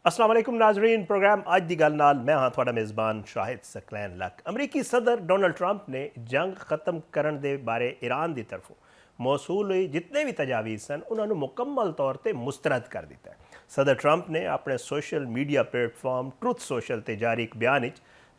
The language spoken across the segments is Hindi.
अस्सलाम वालेकुम नाजरीन। प्रोग्राम अज दी गल नाल मैं हाँ थोड़ा मेज़बान शाहिद सकलैन लक। अमरीकी सदर डोनाल्ड ट्रंप ने जंग खत्म करने दे बारे ईरान की तरफों मौसूल हुई जितने भी तजावीज़ सन उन्होंने मुकम्मल तौर पर मुस्तरद कर दिता है। सदर ट्रंप ने अपने social media platform truth social ते जारी एक बयान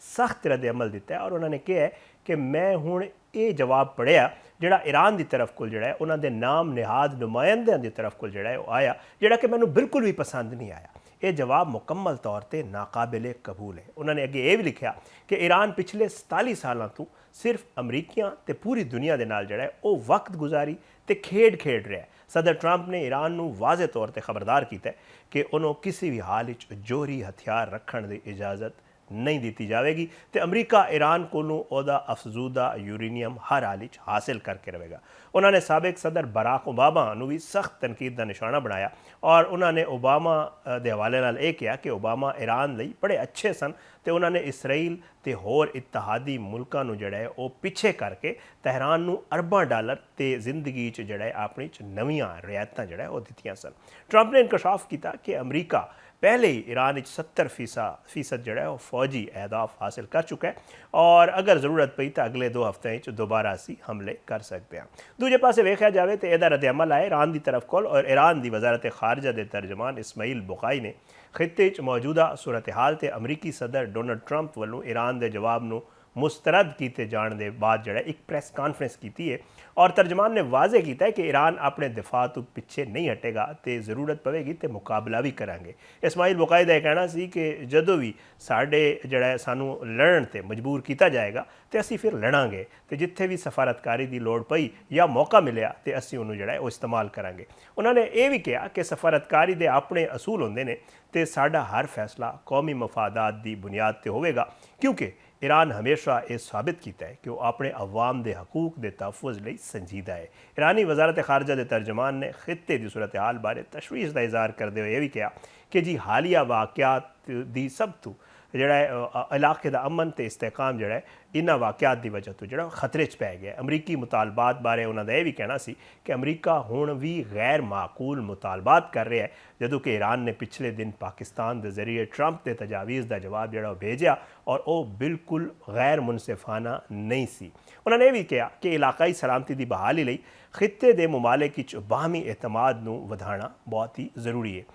सख्त रद्द अमल दिता है और उन्होंने कहा है कि मैं हुण ये जवाब पढ़िया जोड़ा ईरान की तरफ को जोड़ा है उन्होंने नाम निहाद नुमाइंदों की तरफ को जोड़ा है आया जोड़ा कि मैनू बिल्कुल भी पसंद नहीं आया। ये जवाब मुकम्मल तौर पर नाकाबिले कबूल है। उन्होंने अगे ये भी लिखा कि ईरान पिछले 47 सालों तो सिर्फ अमरीकियां ते पूरी दुनिया के नाल जड़ा वो वक्त गुजारी ते खेड खेड रहा है। सदर ट्रंप ने ईरान नू वाजे तौर पर खबरदार किया कि उन्होंने किसी भी हाल जोहरी हथियार रखने की इजाज़त नहीं दी जाएगी तो अमरीका ईरान को अफजूदा यूरेनियम हर हाल हासिल करके रहेगा। उन्होंने सबक सदर बराक ओबामा भी सख्त तनकीद का निशाना बनाया और उन्होंने ओबामा के हवाले नाल ये कहा कि ओबामा ईरान लई बड़े अच्छे सन तो उन्होंने इसराइल ते होर इत्तहादी मुल्कों जोड़ा है वो पिछे करके तहरान नू अरबां डॉलर ते जिंदगी जोड़ा है अपनी नवीं रियायतें जोड़ा है वो दित्तियां सन। ट्रंप ने इंकशाफ किया कि अमरीका पहले ही ईरान 70% जोड़ा है वो फौजी अहदाफ हासिल कर चुका है और अगर ज़रूरत पई तो अगले 2 हफ्ते दोबारा असी हमले कर सकते हैं। दूजे पासे वेख्या जाए तो यदा रद्द अमल आए ईरान की तरफ को और ईरान की वजारत खारजा के तर्जमान इस्माइल बुखाई ने खिते मौजूदा सूरत हाल से अमरीकी सदर डोनाल्ड ट्रंप वालों ईरान के जवाब को मुस्तरद किए जाने के बाद जोड़ा एक प्रेस कॉन्फ्रेंस की है और तर्जमान ने वाजे किया है कि ईरान अपने दिफा तो पिछे नहीं हटेगा तो जरूरत पवेगी तो मुकाबला भी करांगे। इस्माइल बुखाई का कहना सी कि जदों भी साढ़े जोड़ा सानू लड़न से मजबूर किया जाएगा तो असी फिर लड़ांगे तो जिथे भी सफारतकारी की लौड़ पई या मौका मिलया तो असी उन्होंने जोड़ा वो इस्तेमाल करांगे। उन्होंने ये भी कहा कि सफारतकारी के अपने असूल होंगे ने तो साडा हर फैसला कौमी मफादात की बुनियाद पर होगा क्योंकि ईरान हमेशा ये साबित किया है कि वह अपने अवाम के हकूक के तहफ़ुज़ लई संजीदा है। ईरानी वजारत खारजा के तर्जमान ने खिते की सूरत हाल बारे तशवीश का इजहार करते हुए यह भी कहा कि जी हालिया वाक़यात की सब तो जोड़ा इलाके का अमन तो इस्तेकाम जोड़ा है इन्होंने वाक़यात की वजह तो जो खतरे च पै गया। अमरीकी मुतालबात बारे उन्होंने यह भी कहना सी कि अमरीका हुण भी गैर माकूल मुतालबात कर रहा है जदों कि ईरान ने पिछले दिन पाकिस्तान के जरिए ट्रंप के तजावीज़ का जवाब जोड़ा भेजा और वह बिल्कुल गैर मुनसिफाना नहीं सी। उन्होंने यह भी कहा कि इलाकाई सलामती की बहाली लई खिते के ममालिक बाहमी एतमाद नूं वधाना बहुत ही जरूरी है।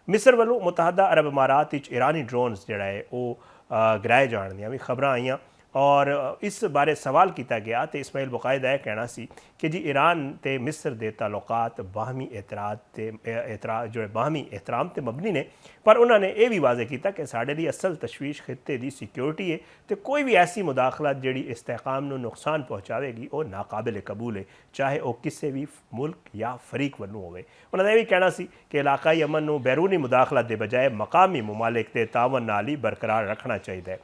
मिस्र वालों मुतहदा अरब अमारात ईरानी ड्रोन्स जोड़ा है वो गिराए जाने दी भी खबर आईयां और इस बारे सवाल किया गया तो इस्माइल बुखाई का यह कहना सी कि जी ईरान ते मिस्र के ताल्लुकात बाहमी जो बाहमी एहतराम ते मबनी ने पर उन्होंने ये भी वाजे किया कि साढ़े दी असल तशवीश खिते की सिक्योरिटी है तो कोई भी ऐसी मुदाखलत जी इस्तेकाम को नुकसान पहुँचावेगी वो नाकाबिल कबूल है चाहे वह किसी भी मुल्क या फरीक वालों हो। उन्होंने यह भी कहना सी कि इलाकाई अमन को बैरूनी मुदाखलत के बजाय मकामी ममालिक के तावन नाल ही बरकरार रखना चाहिए।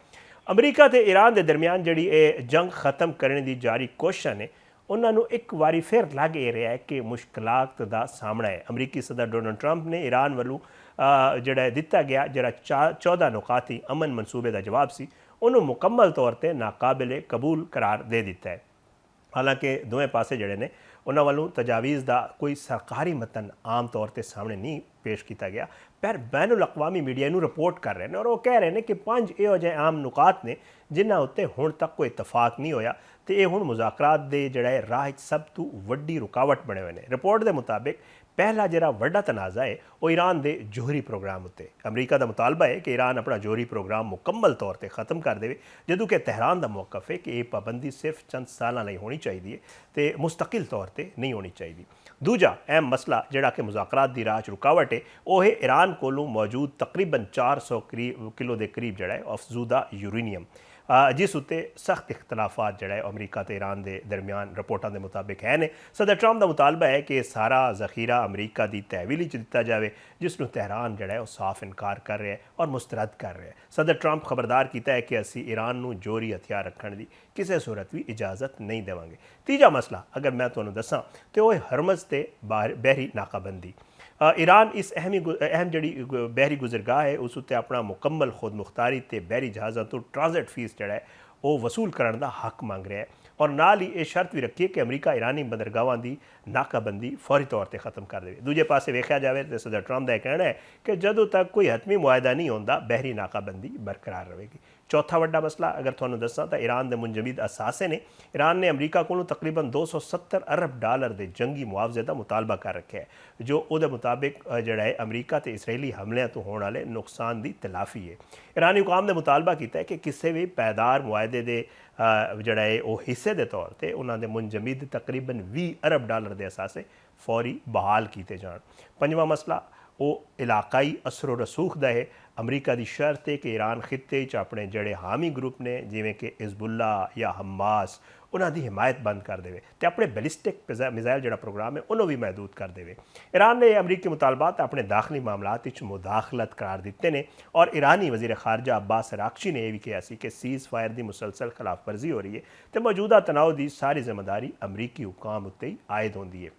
अमरीका ते ईरान के दरमियान जी जंग खत्म करने की जारी कोशिश ने उन्होंने एक बारी फिर लग ये रहा है कि मुश्किलात का सामना है। अमरीकी सदर डोनाल्ड ट्रंप ने ईरान वालों जोड़ा दिता गया जरा 14 नुकाती अमन मनसूबे का जवाब सी उन्होंने मुकम्मल तौर पर नाकाबिले कबूल करार दे दिता है। हालांकि दोवें पासे जोड़े ने उन्होंने वालों तजावीज़ का कोई सरकारी मतन आम तौर पर सामने नहीं पेश किया गया पर बैनुल अक़वामी मीडिया नूं रिपोर्ट कर रहे हैं और वो कह रहे हैं कि 5 यो जे आम नुकात ने जिन्होंने उत्ते हुण तक कोई इतफाक नहीं होया तो ये हुण मुज़ाकरात दे जोड़ा राह सब तो वड्डी रुकावट बने हुए हैं। रिपोर्ट के मुताबिक पहला जरा वड्डा तनाज़ा है वो ईरान के जोहरी प्रोग्राम उत्ते अमरीका का मुतालबा है कि ईरान अपना जोहरी प्रोग्राम मुकम्मल तौर पर ख़त्म कर दे जदों कि तहरान का मौकफ है कि यह पाबंदी सिर्फ चंद साल नहीं होनी चाहिए तो मुस्तकिल तौर पर नहीं होनी चाहिए। दूजा अहम मसला जोड़ा कि मुज़ाकरात की राह रुकावट है वह है ईरान कोलों मौजूद तकरीबन 400 किलो के करीब जोड़ा है अफजूदा यूरेनियम जिस उत्ते सख्त इख्तलाफात जोड़ा है अमरीका तो ईरान के दरमियान रिपोर्टों के मुताबिक है ने। सदर ट्रंप का मुतालबा है कि सारा जखीरा अमरीका की तहवीली दिता जाए जिसनों तहरान जोड़ा है वो साफ इनकार कर रहा है और मुस्तरद कर रहा है। सदर ट्रंप खबरदार किया है कि असी ईरान नूं जोहरी हथियार रखने की किसी सूरत भी इजाज़त नहीं देवांगे। तीजा मसला अगर मैं तुहानूं दसां तो वह हरमज़ ते बहरी नाकाबंदी ईरान इस अहम जी बहरी गुजरगाह है उस उत्ते अपना मुकम्मल खुद मुख्तारी ते बहरी जहाज़ों तो ट्रांजिट फीस जोड़ा है वो वसूल करने का हक मांग रहा है और नाल ही ये शर्त भी रखी है कि अमरीका ईरानी बंदरगाहों की नाकाबंदी फौरी तौर पर खत्म कर दे। दूजे पासे वेख्या जाए तो सदर ट्रंप का कहना है कि जदों तक कोई हतमी मुआहदा नहीं होता बहरी नाकाबंदी बरकरार रहेगी। चौथा वड्डा मसला अगर तुहानूं दस्सां तो ईरान के मुंजमद असासे ने ईरान ने अमरीका को तकरीबन $270 के जंगी मुआवजे का मुतालबा कर रखा है, जो उहदे मुताबिक जिहड़ा है अमरीका ते इसराइली हमलियां तो होने वाले नुकसान की तलाफी है। ईरानी हुकाम ने मुतालबा किया है कि किसी भी पायदार मुआहदे के जिहड़ा है वो हिस्से के तौर पर उन्होंने मुंजमद तकरीबन $20 के असासे फौरी बहाल किए जान। पंजवां मसला वो इलाकाई असरो रसूख का है। अमरीका की शर्त है कि ईरान खिते अपने जड़े हामी ग्रुप ने जिमें कि हिजबुल्ला या हमास उन्होंने हिमायत बंद कर दे तो अपने बैलिस्टिक मिसाइल जो प्रोग्राम है उन्होंने भी महदूद कर दे। ईरान ने अमरीकी मुतालबात अपने दाखिली मामलात मुदाखलत करार दिते हैं और ईरानी वजीर खारजा अब्बास अराक्ची ने यह भी कहा कि सीज़ फायर की मुसलसल खिलाफ वर्जी हो रही है तो मौजूदा तनाव की सारी जिम्मेदारी अमरीकी हुकाम उत्ते ही आयद होंदी है।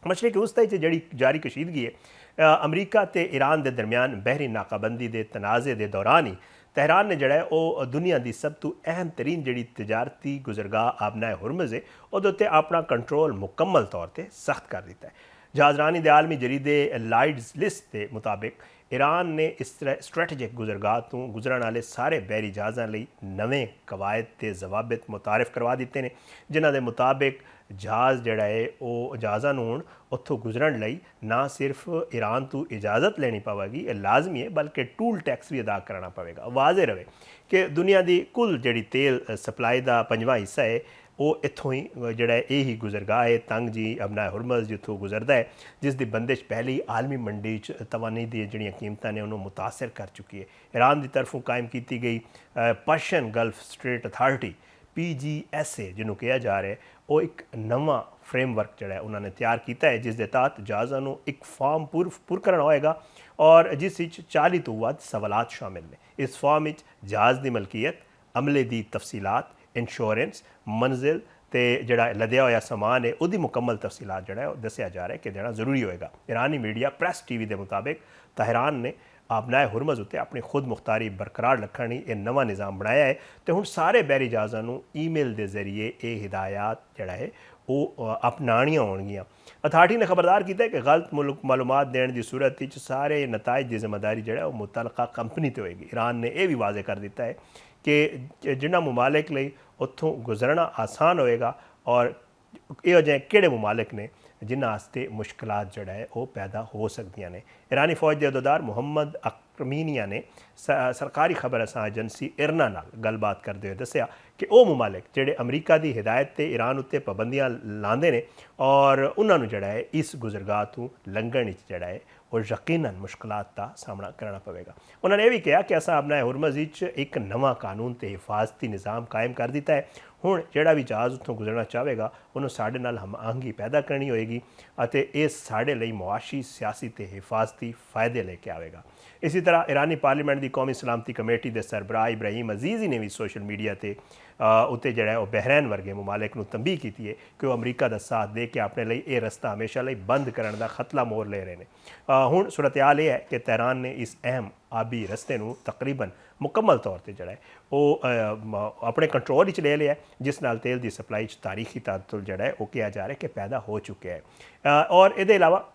मशरक़ वस्ता जी जारी कशीदगी है अमरीका ते ईरान के दरमियान बहरी नाकाबंदी के तनाज़े के दौरान ही तहरान ने जड़ा वो दुनिया की सब तो अहम तरीन जी तजारती गुजरगाह आबनाए हुरमज़ है उहदे अपना कंट्रोल मुकम्मल तौर पर सख्त कर दिता है। जहाजरानी के आलमी जरीदे लाइड्स लिस्ट के मुताबिक ईरान ने इस स्ट्रैटेजिक गुजरगाह तो गुजरन वाले सारे बहरी जहाज़ों लिए नवे कवायद के जवाबित मुतारफ करवा दिते हैं, जिन्हों के मुताबिक जहाज़ जड़ा है वो जहाज़ों हूँ उत्थों गुजरन लई ना सिर्फ ईरान तो इजाज़त लेनी पवेगी, ये लाजमी है, बल्कि टूल टैक्स भी अदा करना पवेगा। वाजे रहे कि दुनिया की कुल जी तेल सप्लाई का 5वां हिस्सा है वो इत्थों ही जड़ा यही गुजरगाह है तंग जी अबनाए हुरमज़ जिथों गुजरता है, जिसकी बंदिश पहले ही आलमी मंडी तवानी दी जिहड़ियां कीमतां ने उन्होंने मुतासर कर चुकी है। ईरान की तरफों कायम की गई Persian gulf straight authority PGSA जिन्हों कहा जा रहा है वो एक नवा फ्रेमवर्क जड़ा उन्होंने तैयार किया है, जिस दे तहत जहाज़ों को एक फॉर्म पुर करना होएगा और जिस 40 तो वध सवालात शामिल ने। इस फॉर्म में जहाज़ की मलकीयत, अमले की तफसीलात, इंश्योरेंस, मंजिल ते जड़ा लदया होया समान है उसकी मुकम्मल तफसीलात जड़ा है दसिया जा रहा है कि देना जरूरी होएगा। ईरानी मीडिया प्रेस TV के मुताबिक तहरान ने आबनाए हुरमज़ उत्ते अपनी खुद मुख्तारी बरकरार रखने ये नवा निज़ाम बनाया है तो हुण सारे बहरी जहाज़ों को ईमेल के जरिए ये हिदायत जड़ा है वो अपनानियां होणगियां। अथॉरिटी ने खबरदार किया है कि गलत मालूमात देने की सूरत सारे नताइज की जिम्मेदारी जो है वो मुतलका कंपनी ते होएगी। ईरान ने यह भी वाजे कर दिता है कि जिन्होंने मुमालिक लिए उत्थों गुजरना आसान होएगा और यो जे किहड़े मुमालिक ने जिन्हां वास्ते मुश्किलात जड़ा है वो पैदा हो सकदियां ने। ईरानी फौज के अहदेदार मुहम्मद अकरमीनिया ने सरकारी खबर असा एजेंसी इरना नाल गलबात करते हुए दसिया कि वो मुमालिक जेडे अमरीका की हिदायत से ईरान उत्ते पाबंदियां लाते हैं और उन्होंने जड़ा है इस गुजरगाह तो लंघन जड़ा है और यकीनन मुश्किलात का सामना करना पवेगा। उन्होंने यह भी कहा कि असा अपना हुरमज़ एक नवा कानून ते हिफाजती निज़ाम कायम कर दिता है। हुण जिहड़ा भी जहाज़ उत्थों गुजरना चाहेगा उन्होंने साढ़े नाल हमआहंगी पैदा करनी होएगी और ये साढ़े लिए मुआशी, सियासी ते हिफाजती फ़ायदे लेके आएगा। इसी तरह ईरानी पार्लीमेंट की कौमी सलामती कमेटी के सरबराह इब्राहिम अजीज़ी ने भी सोशल मीडिया से उत्ते जड़ा है बहरैन वर्गे मुमालिक को तंबीह की है कि वह अमरीका का साथ दे के अपने लिए ये रस्ता हमेशा लिए बंद करने का खतला मोर ले रहे हैं। हुण सूरत हाल यह है कि तहरान ने इस अहम आबी रस्ते को तकरीबन मुकम्मल तौर पर जड़ा है वो अपने कंट्रोल ले लिया, जिस नाल तेल की सप्लाई तारीखी तातुल जड़ा है वो कहा जा रहा है कि पैदा हो चुके हैं। और ये अलावा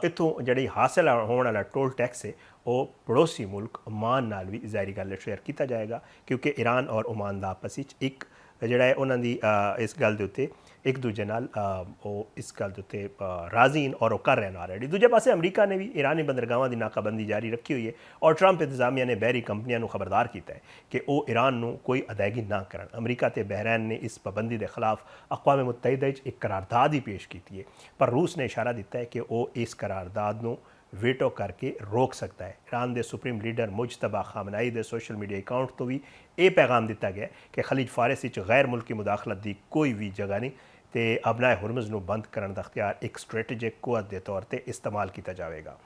इतों जी हासिल होने वाला टोल टैक्स है वो पड़ोसी मुल्क ओमान नाल भी ज़ाहिरी गल शेयर किया जाएगा, क्योंकि ईरान और ओमान का आपस एक जड़ा है उन्होंने इस गल के उत्ते एक दूजे नाल इस गल के उत्ते राज़ी और वो कर रहे हैं ऑलरेडी। दूजे पासे अमरीका ने भी ईरानी बंदरगाहों की नाकाबंदी जारी रखी हुई है और ट्रंप इंतजामिया ने बहरी कंपनियों को खबरदार किया है कि वो ईरान को कोई अदायगी ना करन। अमरीका ते बहरैन ने इस पाबंदी के खिलाफ अक़वाम मुत्तहिदा एक करारदाद ही पेश की है, पर रूस ने इशारा दिता है कि वो इस करारदाद को वेटो करके रोक सकता है। ईरान के सुप्रीम लीडर मुजतबा खामनाई के सोशल मीडिया अकाउंट तो भी ये पैगाम दिता गया कि खलीज फारस गैर मुल्की मुदाखलत की कोई भी जगह नहीं तो अबनाए हुरमज़ को बंद करने का अख्तियार एक स्ट्रेटेजिक कुवत के तौर पर इस्तेमाल किया जाएगा।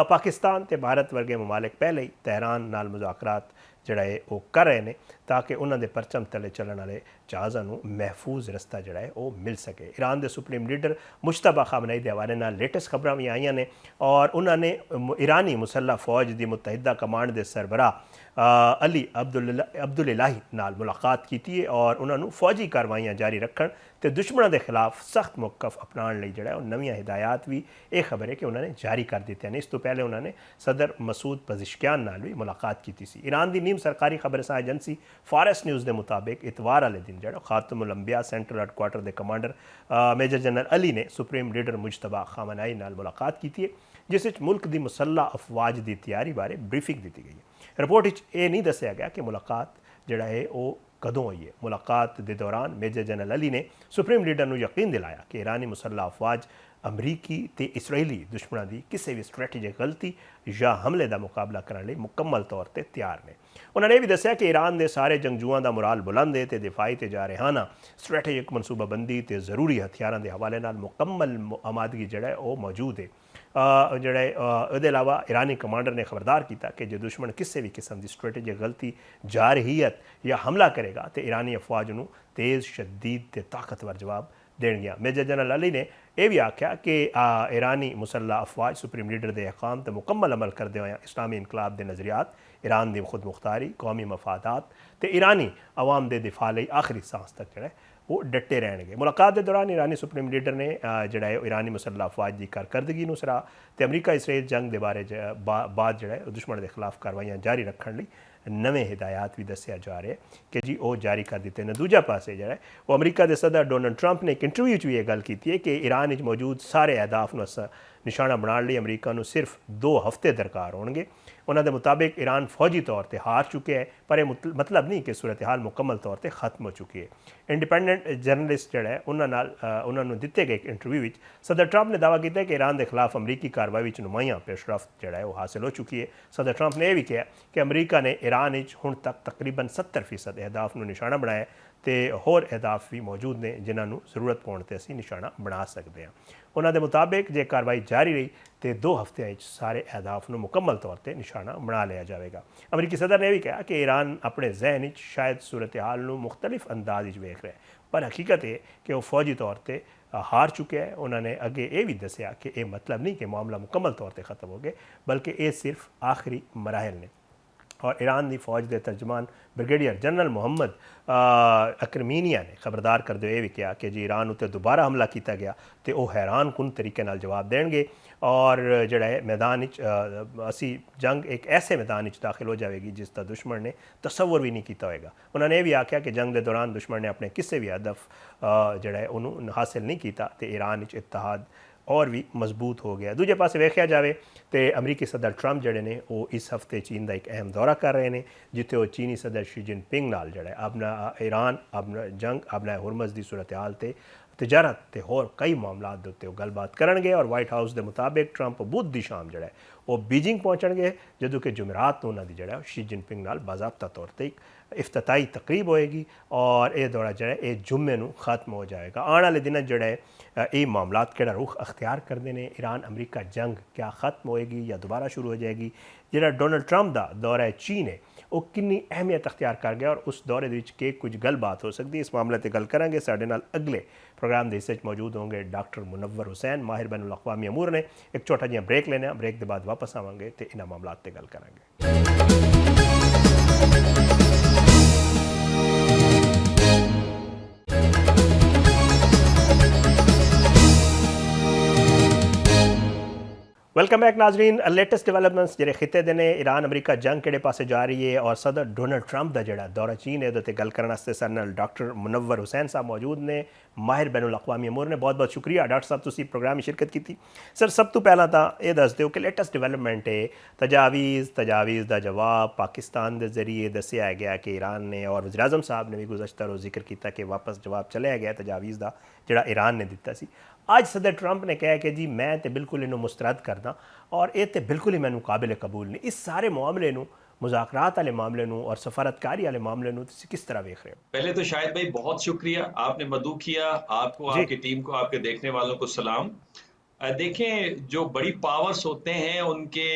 पाकिस्तान ते भारत वर्गे मुमालिक पहले ही तहरान नाल मुज़ाकरात ਜਿਹੜਾ ਹੈ ਉਹ ਕਰ ਰਹੇ ਨੇ ਤਾਂ ਕਿ ਉਹਨਾਂ ਦੇ ਪਰਚਮ ਤਲੇ ਚੱਲਣ ਵਾਲੇ ਜਹਾਜ਼ਾਂ ਨੂੰ ਮਹਿਫੂਜ਼ ਰਸਤਾ ਜਿਹੜਾ ਹੈ ਉਹ ਮਿਲ ਸਕੇ। ईरान ਦੇ ਸੁਪਰੀਮ ਲੀਡਰ ਮੁਸ਼ਤਬਾ ਖਾਮਨਈ ਦੇ ਹਵਾਲੇ ਨਾਲ ਲੇਟੈਸਟ ਖਬਰਾਂ ਵੀ ਆਈਆਂ ਨੇ ਔਰ ਉਹਨਾਂ ਨੇ ईरानी ਮੁਸੱਲਹ ਫੌਜ ਦੀ ਮੁਤਹਿਦਾ ਕਮਾਂਡ ਦੇ ਸਰਬਰਾਹ ਅਲੀ ਅਬਦੁਲਲਾਹੀ ਨਾਲ ਮੁਲਾਕਾਤ ਕੀਤੀ ਹੈ ਔਰ ਉਹਨਾਂ ਨੂੰ ਫੌਜੀ ਕਾਰਵਾਈਆਂ ਜਾਰੀ ਰੱਖਣ ਤੇ ਦੁਸ਼ਮਣਾਂ ਦੇ ਖਿਲਾਫ ਸਖਤ ਮੌਕਫ ਅਪਣਾਉਣ ਲਈ ਜਿਹੜਾ ਉਹ ਨਵੀਆਂ ਹਿਦਾਇਤ ਵੀ ਇਹ ਖਬਰ ਹੈ ਕਿ ਉਹਨਾਂ ਨੇ ਜਾਰੀ ਕਰ ਦਿੱਤੀਆਂ ਨੇ। ਇਸ ਤੋਂ ਪਹਿਲੇ ਉਹਨਾਂ ਨੇ ਸਦਰ ਮਸੂਦ ਪਜ਼ਿਸ਼ਕਿਆਨ ਨਾਲ ਵੀ ਮੁਲਾਕਾਤ ਕੀਤੀ ਸੀ। ईरान ਦੀ ਨੀਮ ਸਰਕਾਰੀ ਖਬਰਸਾਂ ਏਜੰਸੀ ਫਾਰਸ ਨਿਊਜ਼ ਦੇ ਮੁਤਾਬਿਕ ਇਤਵਾਰ ਵਾਲੇ ਦਿਨ ਜਿਹੜਾ ਖਾਤਮੁਲ ਅੰਬਿਆ ਸੈਂਟਰਲ ਹੈਡਕੁਆਟਰ ਦੇ ਕਮਾਂਡਰ ਮੇਜਰ ਜਨਰਲ ਅਲੀ ਨੇ ਸੁਪਰੀਮ ਲੀਡਰ ਮੁਜਤਬਾ ਖਾਮਨਈ ਨਾਲ ਮੁਲਾਕਾਤ ਕੀਤੀ ਹੈ ਜਿਸ ਵਿੱਚ ਮੁਲਕ ਦੀ ਮੁਸੱਲਹ ਅਫਵਾਜ ਦੀ ਤਿਆਰੀ ਬਾਰੇ ਬਰੀਫਿੰਗ ਦਿੱਤੀ ਗਈ ਹੈ। ਰਿਪੋਰਟ ਵਿੱਚ ਇਹ ਨਹੀਂ ਦੱਸਿਆ ਗਿਆ ਕਿ ਮੁਲਾਕਾਤ ਜਿਹੜਾ ਹੈ ਉਹ ਕਦੋਂ ਹੋਈ ਹੈ। ਮੁਲਾਕਾਤ ਦੇ ਦੌਰਾਨ ਮੇਜਰ ਜਨਰਲ ਅਲੀ ਨੇ ਸੁਪਰੀਮ ਲੀਡਰ ਨੂੰ ਯਕੀਨ ਦਿਲਾਇਆ ਕਿ ईरानी ਮੁਸੱਲਹ ਅਫਵਾਜ ਅਮਰੀਕੀ ਤੇ ਇਸਰਾਈਲੀ ਦੁਸ਼ਮਣਾਂ ਦੀ ਕਿਸੇ ਵੀ ਸਟ੍ਰੈਟੇਜਿਕ ਗਲਤੀ ਜਾਂ ਹਮਲੇ ਦਾ ਮੁਕਾਬਲਾ ਕਰਨ ਲਈ ਮੁਕੰਮਲ ਤੌਰ ਤੇ ਤਿਆਰ ਨੇ। ਉਹਨਾਂ ਨੇ ਇਹ ਵੀ ਦੱਸਿਆ ਕਿ ईरान ਦੇ ਸਾਰੇ ਜੰਗਜੂਆਂ ਦਾ ਮੁਰਾਲ ਬੁਲੰਦ ਹੈ ਤੇ ਦਿਫਾਈ ਤੇ ਜਾਰਹਾਨਾ ਸਟ੍ਰੈਟੇਜਿਕ ਮਨਸੂਬਾਬੰਦੀ ਤੇ ਜ਼ਰੂਰੀ ਹਥਿਆਰਾਂ ਦੇ ਹਵਾਲੇ ਨਾਲ ਮੁਕੰਮਲ ਆਮਾਦਗੀ ਜਿਹੜਾ ਹੈ ਉਹ ਮੌਜੂਦ ਹੈ। ਉਹਦੇ ਇਲਾਵਾ ईरानी ਕਮਾਂਡਰ ਨੇ ਖਬਰਦਾਰ ਕੀਤਾ ਕਿ ਜੇ ਦੁਸ਼ਮਣ ਕਿਸੇ ਵੀ ਕਿਸਮ ਦੀ ਸਟ੍ਰੈਟੇਜਿਕ ਗਲਤੀ ਜਾਰਹੀਅਤ ਜਾਂ ਹਮਲਾ ਕਰੇਗਾ ਤੇ ईरानी ਅਫਵਾਜ ਨੂੰ ਤੇਜ਼ ਸ਼ਦੀਦ ਤੇ ਤਾਕਤਵਰ ਜਵਾਬ ਦੇਣਗੀਆਂ। ਮੇਜਰ ਜਨਰਲ ਅਲੀ ਨੇ ਇਹ ਵੀ ਆਖਿਆ ਕਿ ईरानी ਮੁਸੱਲਹ ਅਫਵਾਜ ਸੁਪਰੀਮ ਲੀਡਰ ਦੇ ਅਹਿਕਾਮ ਤੇ ਮੁਕੰਮਲ ਅਮਲ ਕਰਦੇ ਹੋਏ ਇਸਲਾਮੀ ਇਨਕਲਾਬ ਦੇ ਨਜ਼ਰੀਆਤ ईरान ਦੀ ਖੁਦ ਮੁਖਤਾਰੀ ਕੌਮੀ ਮਫਾਦਾਤ ਤੇ ईरानी ਆਵਾਮ ਦੇ ਦਿਫਾ ਲਈ ਆਖਰੀ ਸਾਂਸ ਤੱਕ ਜਿਹੜਾ ਉਹ ਡਟੇ ਰਹਿਣਗੇ। ਮੁਲਾਕਾਤ ਦੇ ਦੌਰਾਨ ईरानी ਸੁਪਰੀਮ ਲੀਡਰ ਨੇ ਜਿਹੜਾ ਹੈ ईरानी ਮੁਸੱਲਹ ਅਫਵਾਜ ਦੀ ਕਾਰਕਰਦਗੀ ਨੂੰ ਸਰਾਹਾ ਤੇ ਅਮਰੀਕਾ ਇਸਰਾਈਲ ਜੰਗ ਦੇ ਬਾਰੇ ਬਾਅਦ ਜਿਹੜਾ ਹੈ ਦੁਸ਼ਮਣ ਦੇ ਖਿਲਾਫ ਕਾਰਵਾਈਆਂ ਜਾਰੀ ਰੱਖਣ ਲਈ ਨਵੇਂ ਹਿਦਾਇਤ ਵੀ ਦੱਸਿਆ ਜਾ ਰਿਹਾ ਕਿ ਜੀ ਉਹ ਜਾਰੀ ਕਰ ਦਿੱਤੇ ਨੇ। ਦੂਜਾ ਪਾਸੇ ਜਿਹੜਾ ਉਹ ਅਮਰੀਕਾ ਦੇ ਸਦਰ ਡੋਨਲਡ ਟਰੰਪ ਨੇ ਇੱਕ ਇੰਟਰਵਿਊ 'ਚ ਵੀ ਇਹ ਗੱਲ ਕੀਤੀ ਹੈ ਕਿ ईरान ਵਿੱਚ ਮੌਜੂਦ ਸਾਰੇ ਅਹਦਾਫ ਨੂੰ ਨਿਸ਼ਾਨਾ ਬਣਾਉਣ ਲਈ ਅਮਰੀਕਾ ਨੂੰ ਸਿਰਫ 2 ਹਫ਼ਤੇ ਦਰਕਾਰ ਹੋਣਗੇ। ਉਹਨਾਂ ਦੇ ਮੁਤਾਬਿਕ ईरान ਫੌਜੀ ਤੌਰ ਤੇ ਹਾਰ ਚੁੱਕਿਆ ਹੈ ਪਰ ਇਹ ਮਤਲਬ ਨਹੀਂ ਕਿ ਸੂਰਤ ਹਾਲ ਮੁਕੰਮਲ ਤੌਰ ਤੇ ਖਤਮ ਹੋ ਚੁੱਕੀ ਹੈ। ਇੰਡੀਪੈਂਡੈਂਟ ਜਰਨਲਿਸਟ ਜਿਹੜਾ ਹੈ ਉਹਨਾਂ ਨੂੰ ਦਿੱਤੇ ਗਏ ਇੱਕ ਇੰਟਰਵਿਊ ਵਿੱਚ ਸਦਰ ਟਰੰਪ ਨੇ ਦਾਅਵਾ ਕੀਤਾ ਕਿ ईरान ਦੇ ਖਿਲਾਫ ਅਮਰੀਕੀ ਕਾਰਵਾਈ ਵਿੱਚ ਨੁਮਾਇਆਂ ਪੇਸ਼ਰਫਤ ਜਿਹੜਾ ਹੈ ਉਹ ਹਾਸਿਲ ਹੋ ਚੁੱਕੀ ਹੈ। ਸਦਰ ਟਰੰਪ ਨੇ ਇਹ ਵੀ ਕਿਹਾ ਕਿ ਅਮਰੀਕਾ ਨੇ ईरान ਵਿੱਚ ਹੁਣ ਤੱਕ ਤਕਰੀਬਨ 70% ਅਹਦਾਫ ਨੂੰ ਨਿਸ਼ਾਨਾ ਬਣਾਇਆ ਤੇ ਹੋਰ ਅਹਦਾਫ ਵੀ ਮੌਜੂਦ ਨੇ ਜਿਨ੍ਹਾਂ ਨੂੰ ਜ਼ਰੂਰਤ ਪਾਉਣ ਤੇ ਅਸੀਂ ਨਿਸ਼ਾਨਾ ਬਣਾ ਸਕਦੇ ਹਾਂ। ਉਹਨਾਂ ਦੇ ਮੁਤਾਬਿਕ ਜੇ ਕਾਰਵਾਈ ਜਾਰੀ ਰਹੀ ਤੇ 2 ਹਫ਼ਤਿਆਂ ਵਿੱਚ ਸਾਰੇ ਅਹਦਾਫ ਨੂੰ ਮੁਕੰਮਲ ਤੌਰ ਤੇ ਨਿਸ਼ਾਨਾ ਬਣਾ ਲਿਆ ਜਾਵੇਗਾ। ਅਮਰੀਕੀ ਸਦਰ ਨੇ ਇਹ ਵੀ ਕਿਹਾ ਕਿ ईरान ਆਪਣੇ ਜ਼ਹਿਨ ਵਿੱਚ ਸ਼ਾਇਦ ਸੂਰਤ ਹਾਲ ਨੂੰ ਮੁਖਤਲਿਫ ਅੰਦਾਜ਼ ਵਿੱਚ ਵੇਖ ਰਿਹਾ ਹੈ ਪਰ ਹਕੀਕਤ ਇਹ ਕਿ ਉਹ ਫੌਜੀ ਤੌਰ ਤੇ ਹਾਰ ਚੁੱਕਿਆ ਹੈ। ਉਹਨਾਂ ਨੇ ਅੱਗੇ ਇਹ ਵੀ ਦੱਸਿਆ ਕਿ ਇਹ ਮਤਲਬ ਨਹੀਂ ਕਿ ਮਾਮਲਾ ਮੁਕੰਮਲ ਤੌਰ ਤੇ ਖਤਮ ਹੋ ਗਿਆ ਬਲਕਿ ਇਹ ਸਿਰਫ ਆਖਰੀ ਮਰਾਹਿਲ ਨੇ। और ईरान की फौज के तर्जमान ब्रिगेडियर जनरल मुहम्मद अकरमीनिया ने खबरदार करते हुए भी कहा कि जी ईरान उत्ते दोबारा हमला किया गया तो वह हैरान कुन तरीके नाल जवाब देंगे और जोड़ा है मैदान असी जंग एक ऐसे मैदान दाखिल हो जाएगी जिसका दुश्मन ने तस्वुर भी नहीं किया होगा। उन्होंने ये भी आख्या कि जंग के दौरान दुश्मन ने अपने किसी भी हदफ जोड़ा है उन्होंने हासिल नहीं किया तो ईरान इतिहाद और भी मजबूत हो गया। दूजे पासे वेख्या जाए तो अमरीकी सदर ट्रंप जड़े ने वो इस हफ्ते चीन का एक अहम दौरा कर रहे हैं जिथे वो चीनी सदर शी जिनपिंग नाल जड़ा अपना ईरान अपना जंग अपना हुरमज की सूरत हाल से तजारत ते होर कई मामलों के उत्ते गलबात करनगे और वाइट हाउस के मुताबिक ट्रंप बुध की शाम जड़ा वो बीजिंग पहुँचणगे जदों कि जुमेरात उन्होंने जड़ा शी जिनपिंग नाल बाज़ाब्ता तौर पर इफ्तताई तकरीब होएगी और यह दौरा जो है ये जुम्मे नूं खत्म हो जाएगा। आने वाले दिन जो है ये मामला केड़ा रुख अख्तियार करते हैं। ईरान अमरीका जंग क्या ख़त्म होएगी या दोबारा शुरू हो जाएगी। जो डोनल्ड ट्रंप का दौरा चीन है वो कितनी अहमियत अख्तियार कर गया और उस दौरे के कुछ गलबात हो सकती है। इस मामले पर गल करांगे। साडे नाल अगले प्रोग्राम के हिस्से मौजूद होंगे डॉक्टर मुनव्वर हुसैन माहिर बैनुल अक़वामी अमूर ने। एक छोटा जिहा ब्रेक लेने ब्रेक के बाद वापस आवांगे तो इन्हां मामलात पर गल करांगे। वेलकम बैक नाजरीन। लेटेस्ट डिवेलपमेंट्स जो खिते दे ने ईरान अमरीका जंग किहड़े पासे जा रही है और सदर डोनल्ड ट्रंप का जोड़ा दौरा चीन है उहदे गल करने वास्ते साडे नाल डॉक्टर मुनव्वर हुसैन साहब मौजूद ने माहिर बैनुल अक़वामी अमूर ने। बहुत बहुत शुक्रिया डॉक्टर साहब तुसीं प्रोग्राम में शिरकत की। सर सब तो पहला तो ये दस दो कि लेटेस्ट डिवेलपमेंट है तजावीज़ का जवाब पाकिस्तान के जरिए दसिया गया कि ईरान ने और वज़ीर आज़म साहब ने भी गुज़श्ता रोज़ जिक्र किया कि वापस जवाब चलिया गया तजावीज़ का जोड़ा ईरान ने दिता सी। आज सदर ट्रंप ने कहा कि जी मैं तो बिल्कुल इन्हूं मुस्तरद करदा और ये तो बिल्कुल ही मैनू काबिल कबूल नहीं। इस सारे मामले नूं मुज़ाकरात वाले मामले नूं और सफारतकारी वाले मामले नूं तुसीं किस तरह देख रहे हो? पहले तो शाहिद भाई बहुत शुक्रिया, आपने मदू किया, आपको आपकी टीम को आपके देखने वालों को सलाम। देखें जो बड़ी पावर्स होते हैं उनके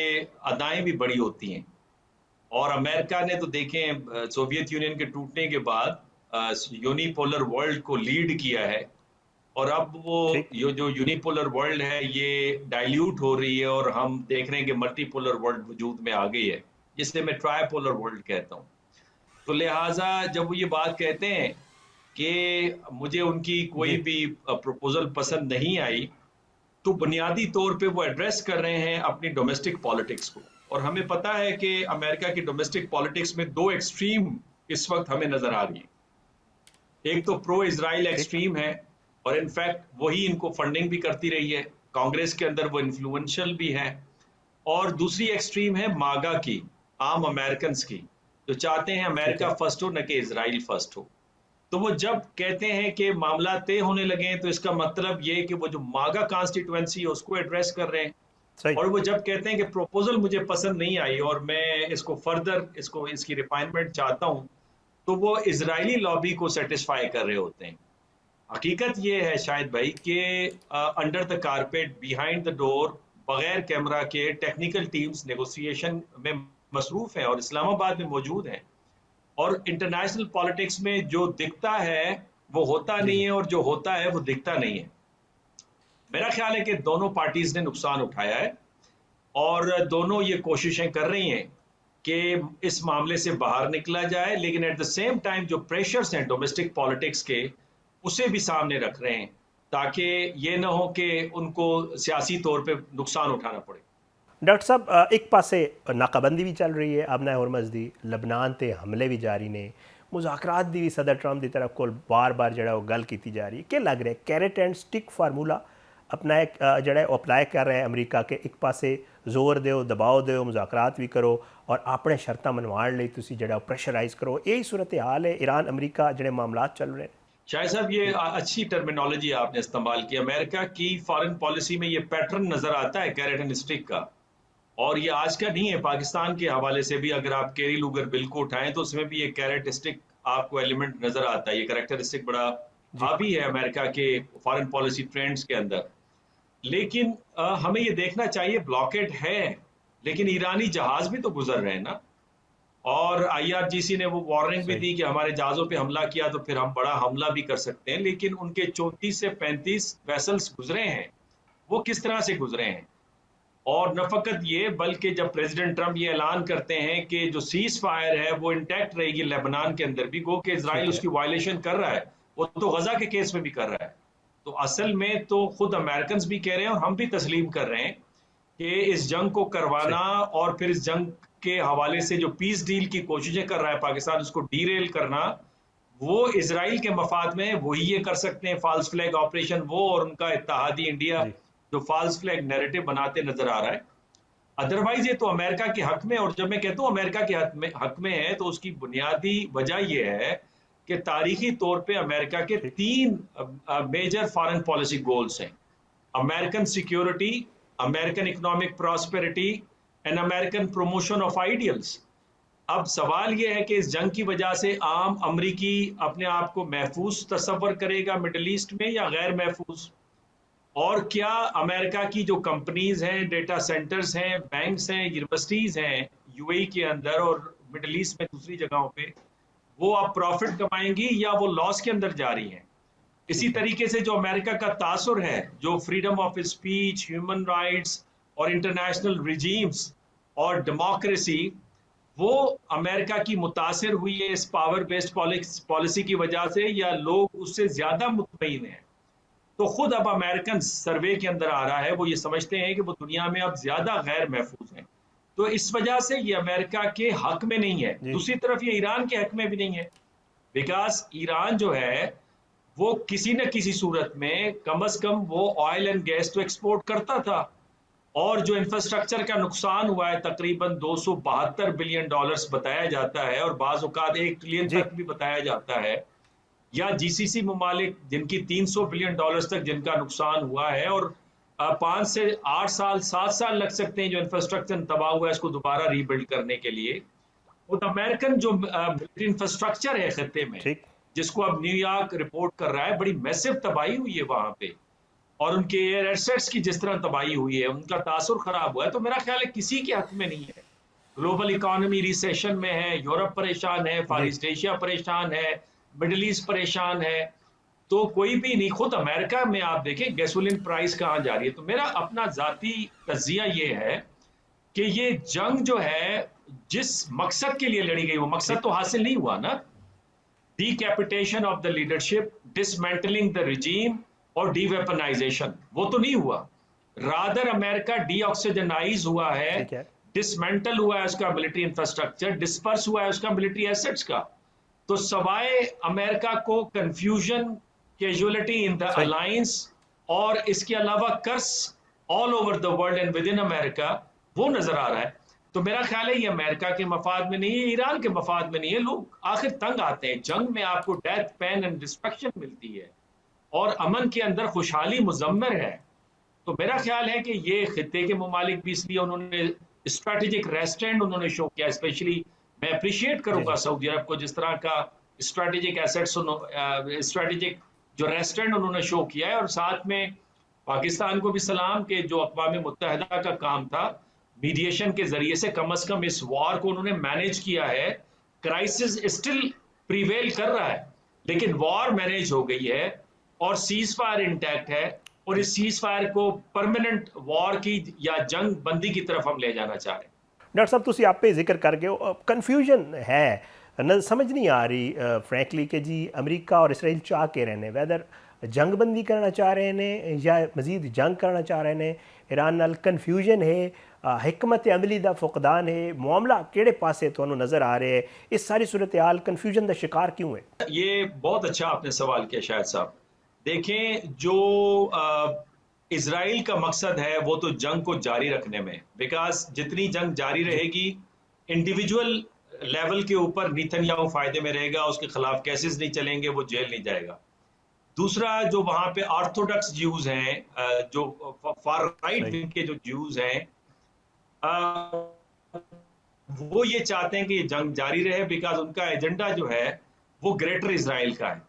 अदाएं भी बड़ी होती हैं। और अमेरिका ने तो देखें सोवियत यूनियन के टूटने के बाद यूनिपोलर वर्ल्ड को लीड किया है, और अब वो ठीक। ये जो यूनिपोलर वर्ल्ड है ये डाइल्यूट हो रही है, और हम देख रहे हैं कि मल्टीपोलर वर्ल्ड वजूद में आ गई है, जिससे मैं ट्राइपोलर वर्ल्ड कहता हूँ। तो लिहाजा जब वो ये बात कहते हैं कि मुझे उनकी कोई जी। भी प्रपोजल पसंद नहीं आई, तो बुनियादी तौर पे वो एड्रेस कर रहे हैं अपनी डोमेस्टिक पॉलिटिक्स को। और हमें पता है कि अमेरिका की डोमेस्टिक पॉलिटिक्स में दो एक्सट्रीम इस वक्त हमें नजर आ रही है। एक तो प्रो इजराइल ठीक। एक्सट्रीम है, और इनफैक्ट वही इनको फंडिंग भी करती रही है, कांग्रेस के अंदर वो इन्फ्लुएंशियल भी है। और दूसरी एक्सट्रीम है मागा की, आम अमेरिकन की, जो चाहते हैं ठीक अमेरिका है। फर्स्ट हो न कि इसराइल फर्स्ट हो। तो वो जब कहते हैं कि मामला तय होने लगे हैं, तो इसका मतलब ये कि वो जो मागा कॉन्स्टिट्यूएंसी है उसको एड्रेस कर रहे हैं। सही। और वो जब कहते हैं कि प्रपोजल मुझे पसंद नहीं आई और मैं इसको फर्दर इसको इसकी रिफाइनमेंट चाहता हूं, तो वो इजरायली लॉबी को सेटिस्फाई कर रहे होते हैं। हकीकत ये है शायद भाई कि under the carpet, behind the door, बगैर कैमरा के टेक्निकल टीम्स नेगोशिएशन में मसरूफ हैं और इस्लामाबाद में मौजूद हैं। और इंटरनेशनल पॉलिटिक्स में जो दिखता है वो होता जी नहीं जी। है, और जो होता है वो दिखता नहीं है। मेरा ख्याल है कि दोनों पार्टीज ने नुकसान उठाया है, और दोनों ये कोशिशें कर रही हैं कि इस मामले से बाहर निकला जाए, लेकिन एट द सेम टाइम जो प्रेशर्स हैं डोमेस्टिक पॉलिटिक्स के, उसे भी सामने रख रहे हैं, ताकि ये ना हो कि उनको सियासी तौर पे नुकसान उठाना पड़े। डॉक्टर साहब, एक पासे नाकाबंदी भी चल रही है, अब होरमज़ दी लबनान ते हमले भी जारी ने, मुज़ाकरात दी भी सदर ट्रंप की तरफ को बार बार जड़ा वो गल की जा रही है। क्या लग रहा है कैरेट एंड स्टिक फार्मूला अपना एक जड़ा अप्लाई कर रहे हैं अमरीका के, एक पासे जोर दो, दबाव दो, मुज़ाकरात भी करो और अपने शर्तां मनवाण लई तुसी जड़ा प्रेशराइज करो, यही सूरत हाल है ईरान अमरीका जड़े मामलात चल रहे हैं। शायद साहब ये जी अच्छी टर्मिनोलॉजी आपने इस्तेमाल की। अमेरिका की फॉरेन पॉलिसी में ये पैटर्न नजर आता है कैरेट एंड स्टिक का, और ये आज का नहीं है। पाकिस्तान के हवाले से भी अगर आप कैरी लूगर बिल को उठाएं तो उसमें भी ये कैरेट स्टिक आपको एलिमेंट नजर आता है। ये कैरेक्टरिस्टिक बड़ा जी। हावी है अमेरिका के फॉरेन पॉलिसी ट्रेंड्स के अंदर। लेकिन हमें ये देखना चाहिए, ब्लॉकेड है लेकिन ईरानी जहाज भी तो गुजर रहे हैं ना, और आईआरजीसी ने वो वार्निंग भी सही। दी कि हमारे जहाजों पे हमला किया तो फिर हम बड़ा हमला भी कर सकते हैं। लेकिन उनके 34 से 35 वेसल्स गुजरे हैं, वो किस तरह से गुजरे हैं? और न फकत ये, बल्कि जब प्रेसिडेंट ट्रंप ये ऐलान करते हैं कि जो सीज फायर है वो इंटैक्ट रहेगी लेबनान के अंदर भी, गो कि इजराइल ठीक है। उसकी वायलेशन कर रहा है, वो तो गजा के केस में भी कर रहा है। तो असल में तो खुद अमेरिकन भी कह रहे हैं और हम भी तस्लीम कर रहे हैं कि इस जंग को करवाना सही। और फिर इस जंग के हवाले से जो पीस डील की कोशिशें कर रहा है पाकिस्तान, उसको डीरेल करना, वो इसराइल के मफाद में है। वही ये कर सकते हैं, फॉल्स फ्लैग ऑपरेशन, वो और उनका इत्तेहादी इंडिया जी जो फॉल्स फ्लैग नैरेटिव बनाते नजर आ रहा है। अदरवाइज ये तो अमेरिका के हक में, और जब मैं कहता हूं अमेरिका के हक में है तो उसकी बुनियादी वजह यह है कि तारीखी तौर पे अमेरिका के ठीक। 3 मेजर फॉरेन पॉलिसी गोल्स हैं: American security, American economic prosperity and American promotion of ideals. अब सवाल यह है कि इस जंग की वजह से आम अमरीकी अपने आप को महफूज तस्वर करेगा मिडल ईस्ट में या गैर महफूज? और क्या अमेरिका की जो कंपनीज हैं, डेटा सेंटर्स हैं, बैंक्स हैं, यूनिवर्सिटीज हैं यूएई के अंदर और मिडल ईस्ट में दूसरी जगहों पे, वो अब प्रॉफिट कमाएंगी या वो लॉस के अंदर जा रही हैं? इसी ठीक है। तरीके से जो अमेरिका का तासुर है, जो freedom of speech, human rights और इंटरनेशनल रिजीम्स और डेमोक्रेसी, वो अमेरिका की मुतासिर हुई है इस पावर बेस्ड पॉलिसी की वजह से, या लोग उससे ज्यादा मुतमईन हैं? तो खुद अब अमेरिकन सर्वे के अंदर आ रहा है, वो ये समझते हैं कि वो दुनिया में अब ज्यादा गैर महफूज हैं। तो इस वजह से ये अमेरिका के हक में नहीं है। जी दूसरी तरफ ये ईरान के हक में भी नहीं है, बिकॉज ईरान जो है वो किसी न किसी सूरत में कम से कम वो ऑयल एंड गैस तो एक्सपोर्ट करता था, और जो इंफ्रास्ट्रक्चर का नुकसान हुआ है तकरीबन 272 बिलियन डॉलर्स बताया जाता है, और बाज़ औक़ात 1 ट्रिलियन जी। तक भी बताया जाता है। या जीसीसी ममालिक जिनकी 300 बिलियन डॉलर्स तक जिनका नुकसान हुआ है, और 5 से 8 साल 7 साल लग सकते हैं जो इंफ्रास्ट्रक्चर तबाह हुआ है इसको दोबारा रीबिल्ड करने के लिए। वो अमेरिकन जो मिलिट्री इंफ्रास्ट्रक्चर है खत्ते में, ठीक। जिसको अब न्यूयॉर्क रिपोर्ट कर रहा है, बड़ी मैसिव तबाही हुई है वहां पे, और उनके एयर एसेट्स की जिस तरह तबाही हुई है, उनका तासुर खराब हुआ है। तो मेरा ख्याल है किसी के हक में नहीं है। ग्लोबल इकोनॉमी रिसेशन में है, यूरोप परेशान है, फार जी। ईस्ट एशिया परेशान है, मिडिल ईस्ट परेशान है। तो कोई भी नहीं, खुद अमेरिका में आप देखें गैसोलीन प्राइस कहाँ जा रही है। तो मेरा अपना जाती तजिया ये है कि ये जंग जो है जिस मकसद के लिए लड़ी गई वो मकसद जी। तो हासिल नहीं हुआ ना। Decapitation of the leadership, dismantling the regime और डीवेपनाइजेशन, वो तो नहीं हुआ। रादर अमेरिका डीऑक्सीजनाइज हुआ है, ठीक है। डिसमेंटल हुआ है उसका मिलिट्री इंफ्रास्ट्रक्चर, डिस्पर्स हुआ है उसका मिलिट्री एसेट्स का। तो सवाए अमेरिका को कंफ्यूजन, कैजुअलिटी इन द सही। अलायंस और इसके अलावा curse all over the world and within America, वो नजर आ रहा है। तो मेरा ख्याल है ये अमेरिका के मफाद में नहीं है, ईरान के मफाद में नहीं है। लोग आखिर तंग आते हैं, जंग में आपको डेथ, पेन एंड डिस्ट्रक्शन मिलती है और अमन के अंदर खुशहाली मुजम्मर है। तो मेरा ख्याल है कि ये खित्ते के ममालिक भी इसलिए उन्होंने स्ट्रैटेजिक रेस्टेंट उन्होंने शो किया। स्पेशली मैं अप्रिशिएट जी। करूंगा जी। सऊदी अरब को, जिस तरह का स्ट्रैटेजिक एसेट्स, स्ट्रैटेजिक जो रेस्टेंट उन्होंने शो किया है। और साथ में पाकिस्तान को भी सलाम कि जो अक़वाम मुत्तहिदा का काम था, मीडिएशन के जरिए से कम इस वॉर को उन्होंने मैनेज किया है। क्राइसिस स्टिल प्रिवेल कर रहा है, लेकिन वॉर मैनेज हो गई है और सीज फायर इंटैक्ट है। और इस सीज फायर को परमानेंट वॉर की या जंग बंदी की तरफ हम ले जाना चाह रहे हैं। डॉक्टर साहब ਤੁਸੀਂ ਆਪੇ ਜ਼ਿਕਰ ਕਰ ਗਏ ਹੋ ਕਨਫਿਊਜ਼ਨ ਹੈ समझ नहीं आ रही फ्रैंकली कि जी अमेरिका और इसराइल चाह के रहने वैदर जंगबंदी करना चाह रहे हैं या मजीद जंग करना चाह रहे हैं। ईरान नाल कन्फ्यूजन है, हिकमत अमली का फुकदान है, मामला किहड़े पासे तुहानू नज़र आ रहे है, इस सारी सूरत हाल कन्फ्यूजन का शिकार क्यों है? ये बहुत अच्छा आपने सवाल किया शायद साहब। देखें, जो इजराइल का मकसद है वो तो जंग को जारी रखने में, बिकॉज जितनी जंग जारी रहेगी इंडिविजुअल लेवल के ऊपर नेतन्याहू फायदे में रहेगा, उसके खिलाफ केसेस नहीं चलेंगे, वो जेल नहीं जाएगा। दूसरा, जो वहां पे ऑर्थोडॉक्स ज्यूज हैं, जो फार राइट सही। विंग के जो ज्यूज हैं, वो ये चाहते हैं कि ये जंग जारी रहे, बिकॉज उनका एजेंडा जो है वो ग्रेटर इजराइल का है।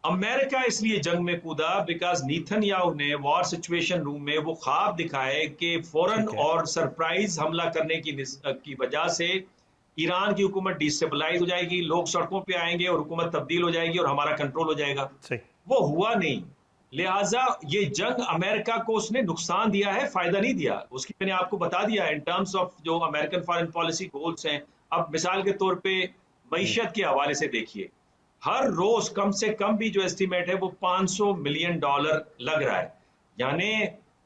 अमेरिका इसलिए जंग में कूदा बिकॉज नेतन्याहू ने वॉर सिचुएशन रूम में वो ख्वाब दिखाए कि फौरन ठीक है। और सरप्राइज हमला करने की वजह से ईरान की हुकूमत डिस्टेबलाइज हो जाएगी, लोग सड़कों पे आएंगे और हुकूमत तब्दील हो जाएगी और हमारा कंट्रोल हो जाएगा। सही। वो हुआ नहीं। लिहाजा ये जंग अमेरिका को उसने नुकसान दिया है, फायदा नहीं दिया। उसकी मैंने आपको बता दिया इन टर्म्स ऑफ जो अमेरिकन फॉरेन पॉलिसी गोल्स हैं। अब मिसाल के तौर पे मईशत के हवाले से देखिए, हर रोज कम से कम भी जो एस्टिमेट है वो $500 मिलियन लग रहा है। यानी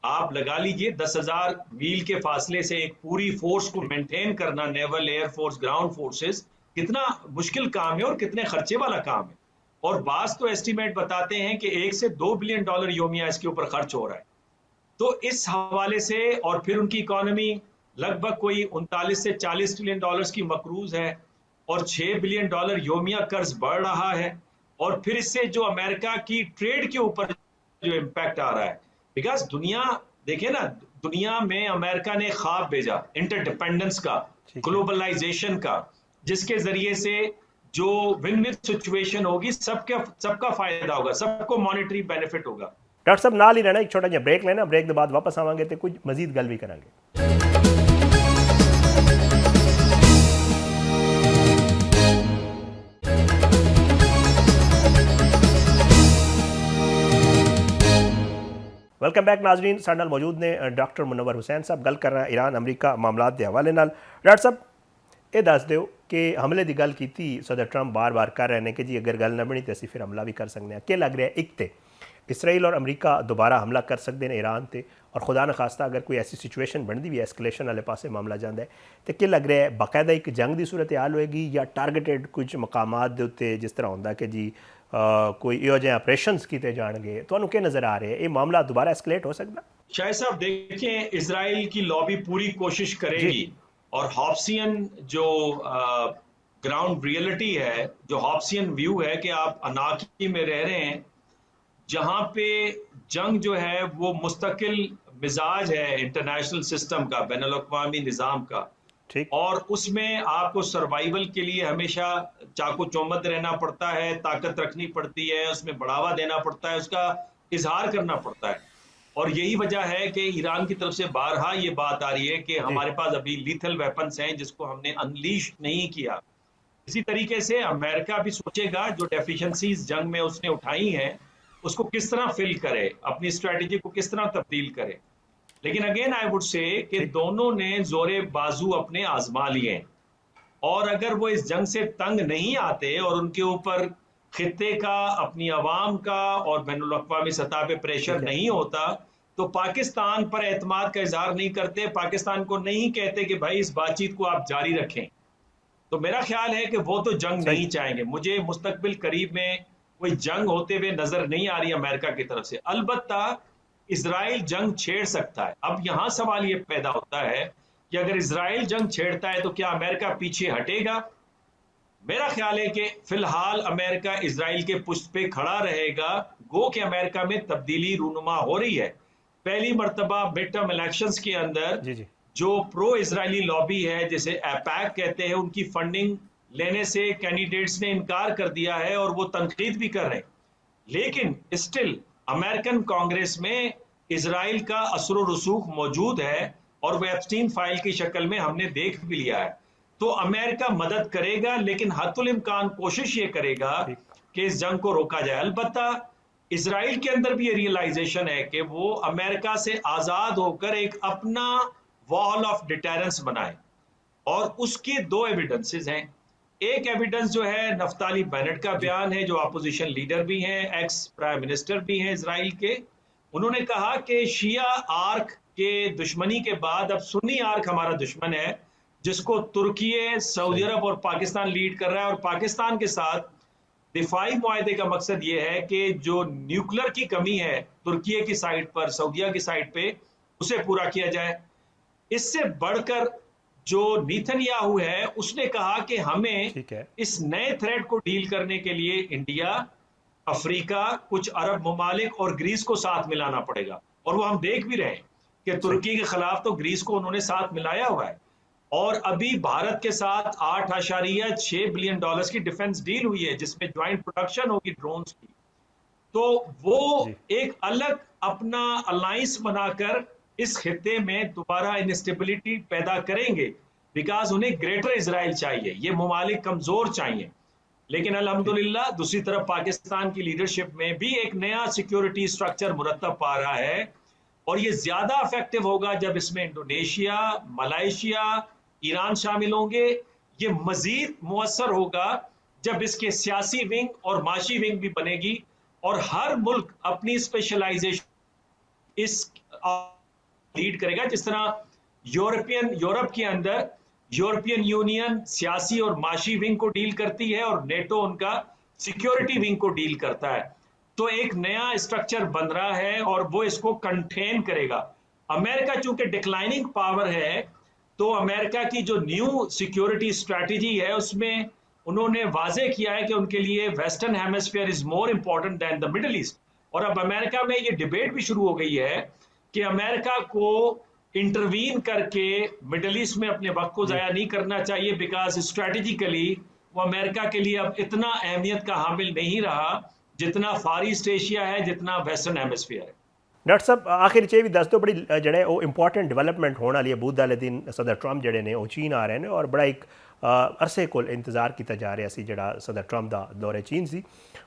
आप लगा लीजिए 10,000 मील के फासले से एक पूरी फोर्स को मेंटेन करना, naval, air force, ground forces, कितना मुश्किल काम है और कितने खर्चे वाला काम है। और बास तो एस्टिमेट बताते हैं कि $1 से $2 बिलियन योमिया इसके ऊपर खर्च हो रहा है। तो इस हवाले से, और फिर उनकी इकोनॉमी लगभग कोई 39 से 40 ट्रिलियन डॉलर्स की मकरूज है और $6 बिलियन योमिया कर्ज बढ़ रहा है। और फिर इससे जो अमेरिका की ट्रेड के ऊपर जो इम्पैक्ट आ रहा है, बिकॉज दुनिया देखे ना, दुनिया में अमेरिका ने ख्वाब भेजा इंटरडिपेंडेंस का, ठीक है। ग्लोबलाइजेशन का, जिसके जरिए से जो विन विन सिचुएशन होगी, सबका फायदा होगा, सबको मॉनेटरी बेनिफिट होगा। डॉक्टर साहब नाल ही रहना, एक छोटा जिहा ब्रेक लेना, ब्रेक के बाद वापस आवांगे तो कुछ मजीद गल भी करांगे। वेलकम बैक नाजरीन, साडे नाल मौजूद ने डॉक्टर मुनव्वर हुसैन साहब। गल कर रहे हैं ईरान अमरीका मामलात के हवाले नाल। डॉक्टर साहब ये दस दो कि हमले की गल की सदर ट्रंप बार बार कर रहे हैं कि जी अगर गल ना बनी तो असीं फिर हमला भी कर सकते हैं। क्या लग रहा है, एक तो इसराइल और अमरीका दोबारा हमला कर सकते हैं ईरान से, और खुदा न खास्ता अगर कोई ऐसी सिचुएशन बनती भी है, एस्कलेशन वाले पासे मामला जाता है, तो क्या लग रहा है बाकायदा एक जंग की सूरत हाल होएगी या टारगेटेड कुछ मकामात के उत्ते जिस तरह होंदा कि जी कोई इहो जिहे ऑपरेशंस किए जाएंगे? तो क्या नज़र आ रहे हैं, ये मामला दोबारा एस्कलेट हो सकता? शायद साहब देखें, इजराइल की लॉबी पूरी कोशिश करेगी और हॉब्सियन जो ग्राउंड रियलिटी है, जो हॉब्सियन व्यू है कि आप अनाकी में रह रहे हैं, जहां पे जंग जो है वो मुस्तकिल मिजाज है इंटरनेशनल सिस्टम का, बैनुल अक़वामी निज़ाम का, ठीक। और उसमें आपको सर्वाइवल के लिए हमेशा चाकू चौमद रहना पड़ता है, ताकत रखनी पड़ती है, उसमें बढ़ावा देना पड़ता है, उसका इजहार करना पड़ता है। और यही वजह है कि ईरान की तरफ से बारहा ये बात आ रही है कि जी हमारे पास अभी लीथल वेपन्स हैं जिसको हमने अनलीश नहीं किया। इसी तरीके से अमेरिका भी सोचेगा जो डेफिशिएंसीज जंग में उसने उठाई हैं उसको किस तरह फिल करे, अपनी स्ट्रेटेजी को किस तरह तब्दील करे। लेकिन अगेन आई वुड से कि ठीक दोनों ने जोरे बाजू अपने आजमा लिए हैं। और अगर वो इस जंग से तंग नहीं आते और उनके ऊपर खित्ते का, अपनी आवाम का और बैनुल अक़वामी सतह पे प्रेशर ठीक है नहीं होता, तो पाकिस्तान पर एतमाद का इजहार नहीं करते, पाकिस्तान को नहीं कहते कि भाई इस बातचीत को आप जारी रखें। तो मेरा ख्याल है कि वो तो जंग सही नहीं चाहेंगे। मुझे मुस्तकबिल करीब में कोई जंग होते हुए नजर नहीं आ रही अमेरिका की तरफ से। अलबत्ता इजराइल जंग छेड़ सकता है। अब यहां सवाल ये पैदा होता है कि अगर इजराइल जंग छेड़ता है तो क्या अमेरिका पीछे हटेगा? मेरा ख्याल है कि फिलहाल अमेरिका इजराइल के पुष्ट पे खड़ा रहेगा। गो कि अमेरिका में तब्दीली रूनुमा हो रही है। पहली मर्तबा मिड टर्म इलेक्शंस के अंदर जी जी जो प्रो इजरायली लॉबी है, जिसे एपैक कहते हैं, उनकी फंडिंग लेने से कैंडिडेट्स ने इनकार कर दिया है और वो तनकीद भी कर रहे हैं। लेकिन स्टिल अमेरिकन कांग्रेस में इजराइल का असर रसूख मौजूद है और वो एप्स्टीन फाइल की शक्ल में हमने देख भी लिया है। तो अमेरिका मदद करेगा, लेकिन हतुल इम्कान कोशिश ये करेगा ठीक कि इस जंग को रोका जाए। अलबत्ता इजराइल के अंदर भी ये रियलाइजेशन है कि वो अमेरिका से आजाद होकर एक अपना वॉल ऑफ डिटेरेंस बनाए। और उसके दो एविडेंसेस हैं। एक एविडेंस जो है नफ्ताली बेनेट का जी बयान है, जो अपोजिशन लीडर भी हैं, एक्स प्राइम मिनिस्टर भी हैं इजराइल के। उन्होंने कहा कि शिया आर्क के दुश्मनी के बाद अब सुन्नी आर्क हमारा दुश्मन है, जिसको तुर्की, सऊदी सही अरब और पाकिस्तान लीड कर रहा है। और पाकिस्तान के साथ दिफाई मुआहदे का मकसद ये है कि जो न्यूक्लियर की कमी है तुर्की की साइड पर, सऊदिया की साइड पे, उसे पूरा किया जाए। इससे बढ़कर जो नीतनयाहू है उसने कहा कि हमें ठीक है इस नए थ्रेट को डील करने के लिए इंडिया, अफ्रीका, कुछ अरब ममालिक और ग्रीस को साथ मिलाना पड़ेगा। और वो हम देख भी रहे हैं कि सही तुर्की के खिलाफ तो ग्रीस को उन्होंने साथ मिलाया हुआ है। और अभी भारत के साथ 8.6 बिलियन डॉलर्स की डिफेंस डील हुई है, जिसमें ज्वाइंट प्रोडक्शन होगी ड्रोन्स की। तो वो जी एक अलग अपना अलायंस बनाकर इस खित्ते में दोबारा इंस्टेबिलिटी पैदा करेंगे, बिकॉज उन्हें ग्रेटर इजराइल चाहिए, ये ममालिक कमजोर चाहिए। लेकिन ठीक अल्हम्दुलिल्लाह दूसरी तरफ पाकिस्तान की लीडरशिप में भी एक नया सिक्योरिटी स्ट्रक्चर मुरतब पा रहा है। और ये ज्यादा इफेक्टिव होगा जब इसमें इंडोनेशिया, मलाइशिया, ईरान शामिल होंगे। ये मजीद मुअस्सर होगा जब इसके सियासी विंग और माशी विंग भी बनेगी और हर मुल्क अपनी स्पेशलाइजेशन इस लीड करेगा। जिस तरह यूरोप के अंदर यूरोपियन यूनियन सियासी और माशी विंग को डील करती है और नेटो उनका ठीक सिक्योरिटी है विंग को डील करता है। तो एक नया स्ट्रक्चर बन रहा है और वो इसको कंटेन करेगा। अमेरिका चूंकि डिक्लाइनिंग पावर है, तो अमेरिका की जो न्यू सिक्योरिटी स्ट्रैटेजी है उसमें उन्होंने वाजे किया है कि उनके लिए western hemisphere is more important than the middle east. और अब अमेरिका में ये डिबेट भी शुरू हो गई है कि अमेरिका को इंटरवीन करके मिडिल ईस्ट में अपने वक्त को जी जाया नहीं करना चाहिए, बिकॉज स्ट्रेटेजिकली वो अमेरिका के लिए अब इतना अहमियत का हामिल नहीं रहा जितना फार ईस्ट एशिया है, जितना वेस्टर्न हेमिस्फीयर है। डॉक्टर साहब आखिर च भी दस दो बड़ी जड़े वो इंपॉर्टेंट डेवलपमेंट होने वाली है। बुध वाले दिन सदर ट्रंप जड़े ने वो चीन आ रहे हैं और बड़ा एक अरसे को इंतजार किया जा रहा सी जड़ा सदर ट्रंप का दौरे चीन सी।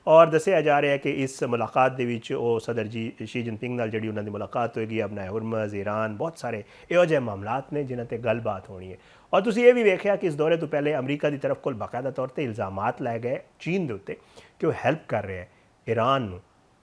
और दसिया जा रहा है कि इस मुलाकात दे विच वो सदर जी शी जिनपिंग नाल जड़ी उन्होंने मुलाकात होएगी, अपना हुरमज, ईरान, बहुत सारे इहो ਜਿਹੇ मामलात ने जिन्हां ते गलबात होनी है। और तुसीं ये भी वेख्या कि इस दौरे तो पहले अमरीका की तरफ कोल बाकायदा तौर पर इल्ज़ामात लाए गए चीन के उत्ते कि वो हैल्प कर रहे हैं ईरान नूं।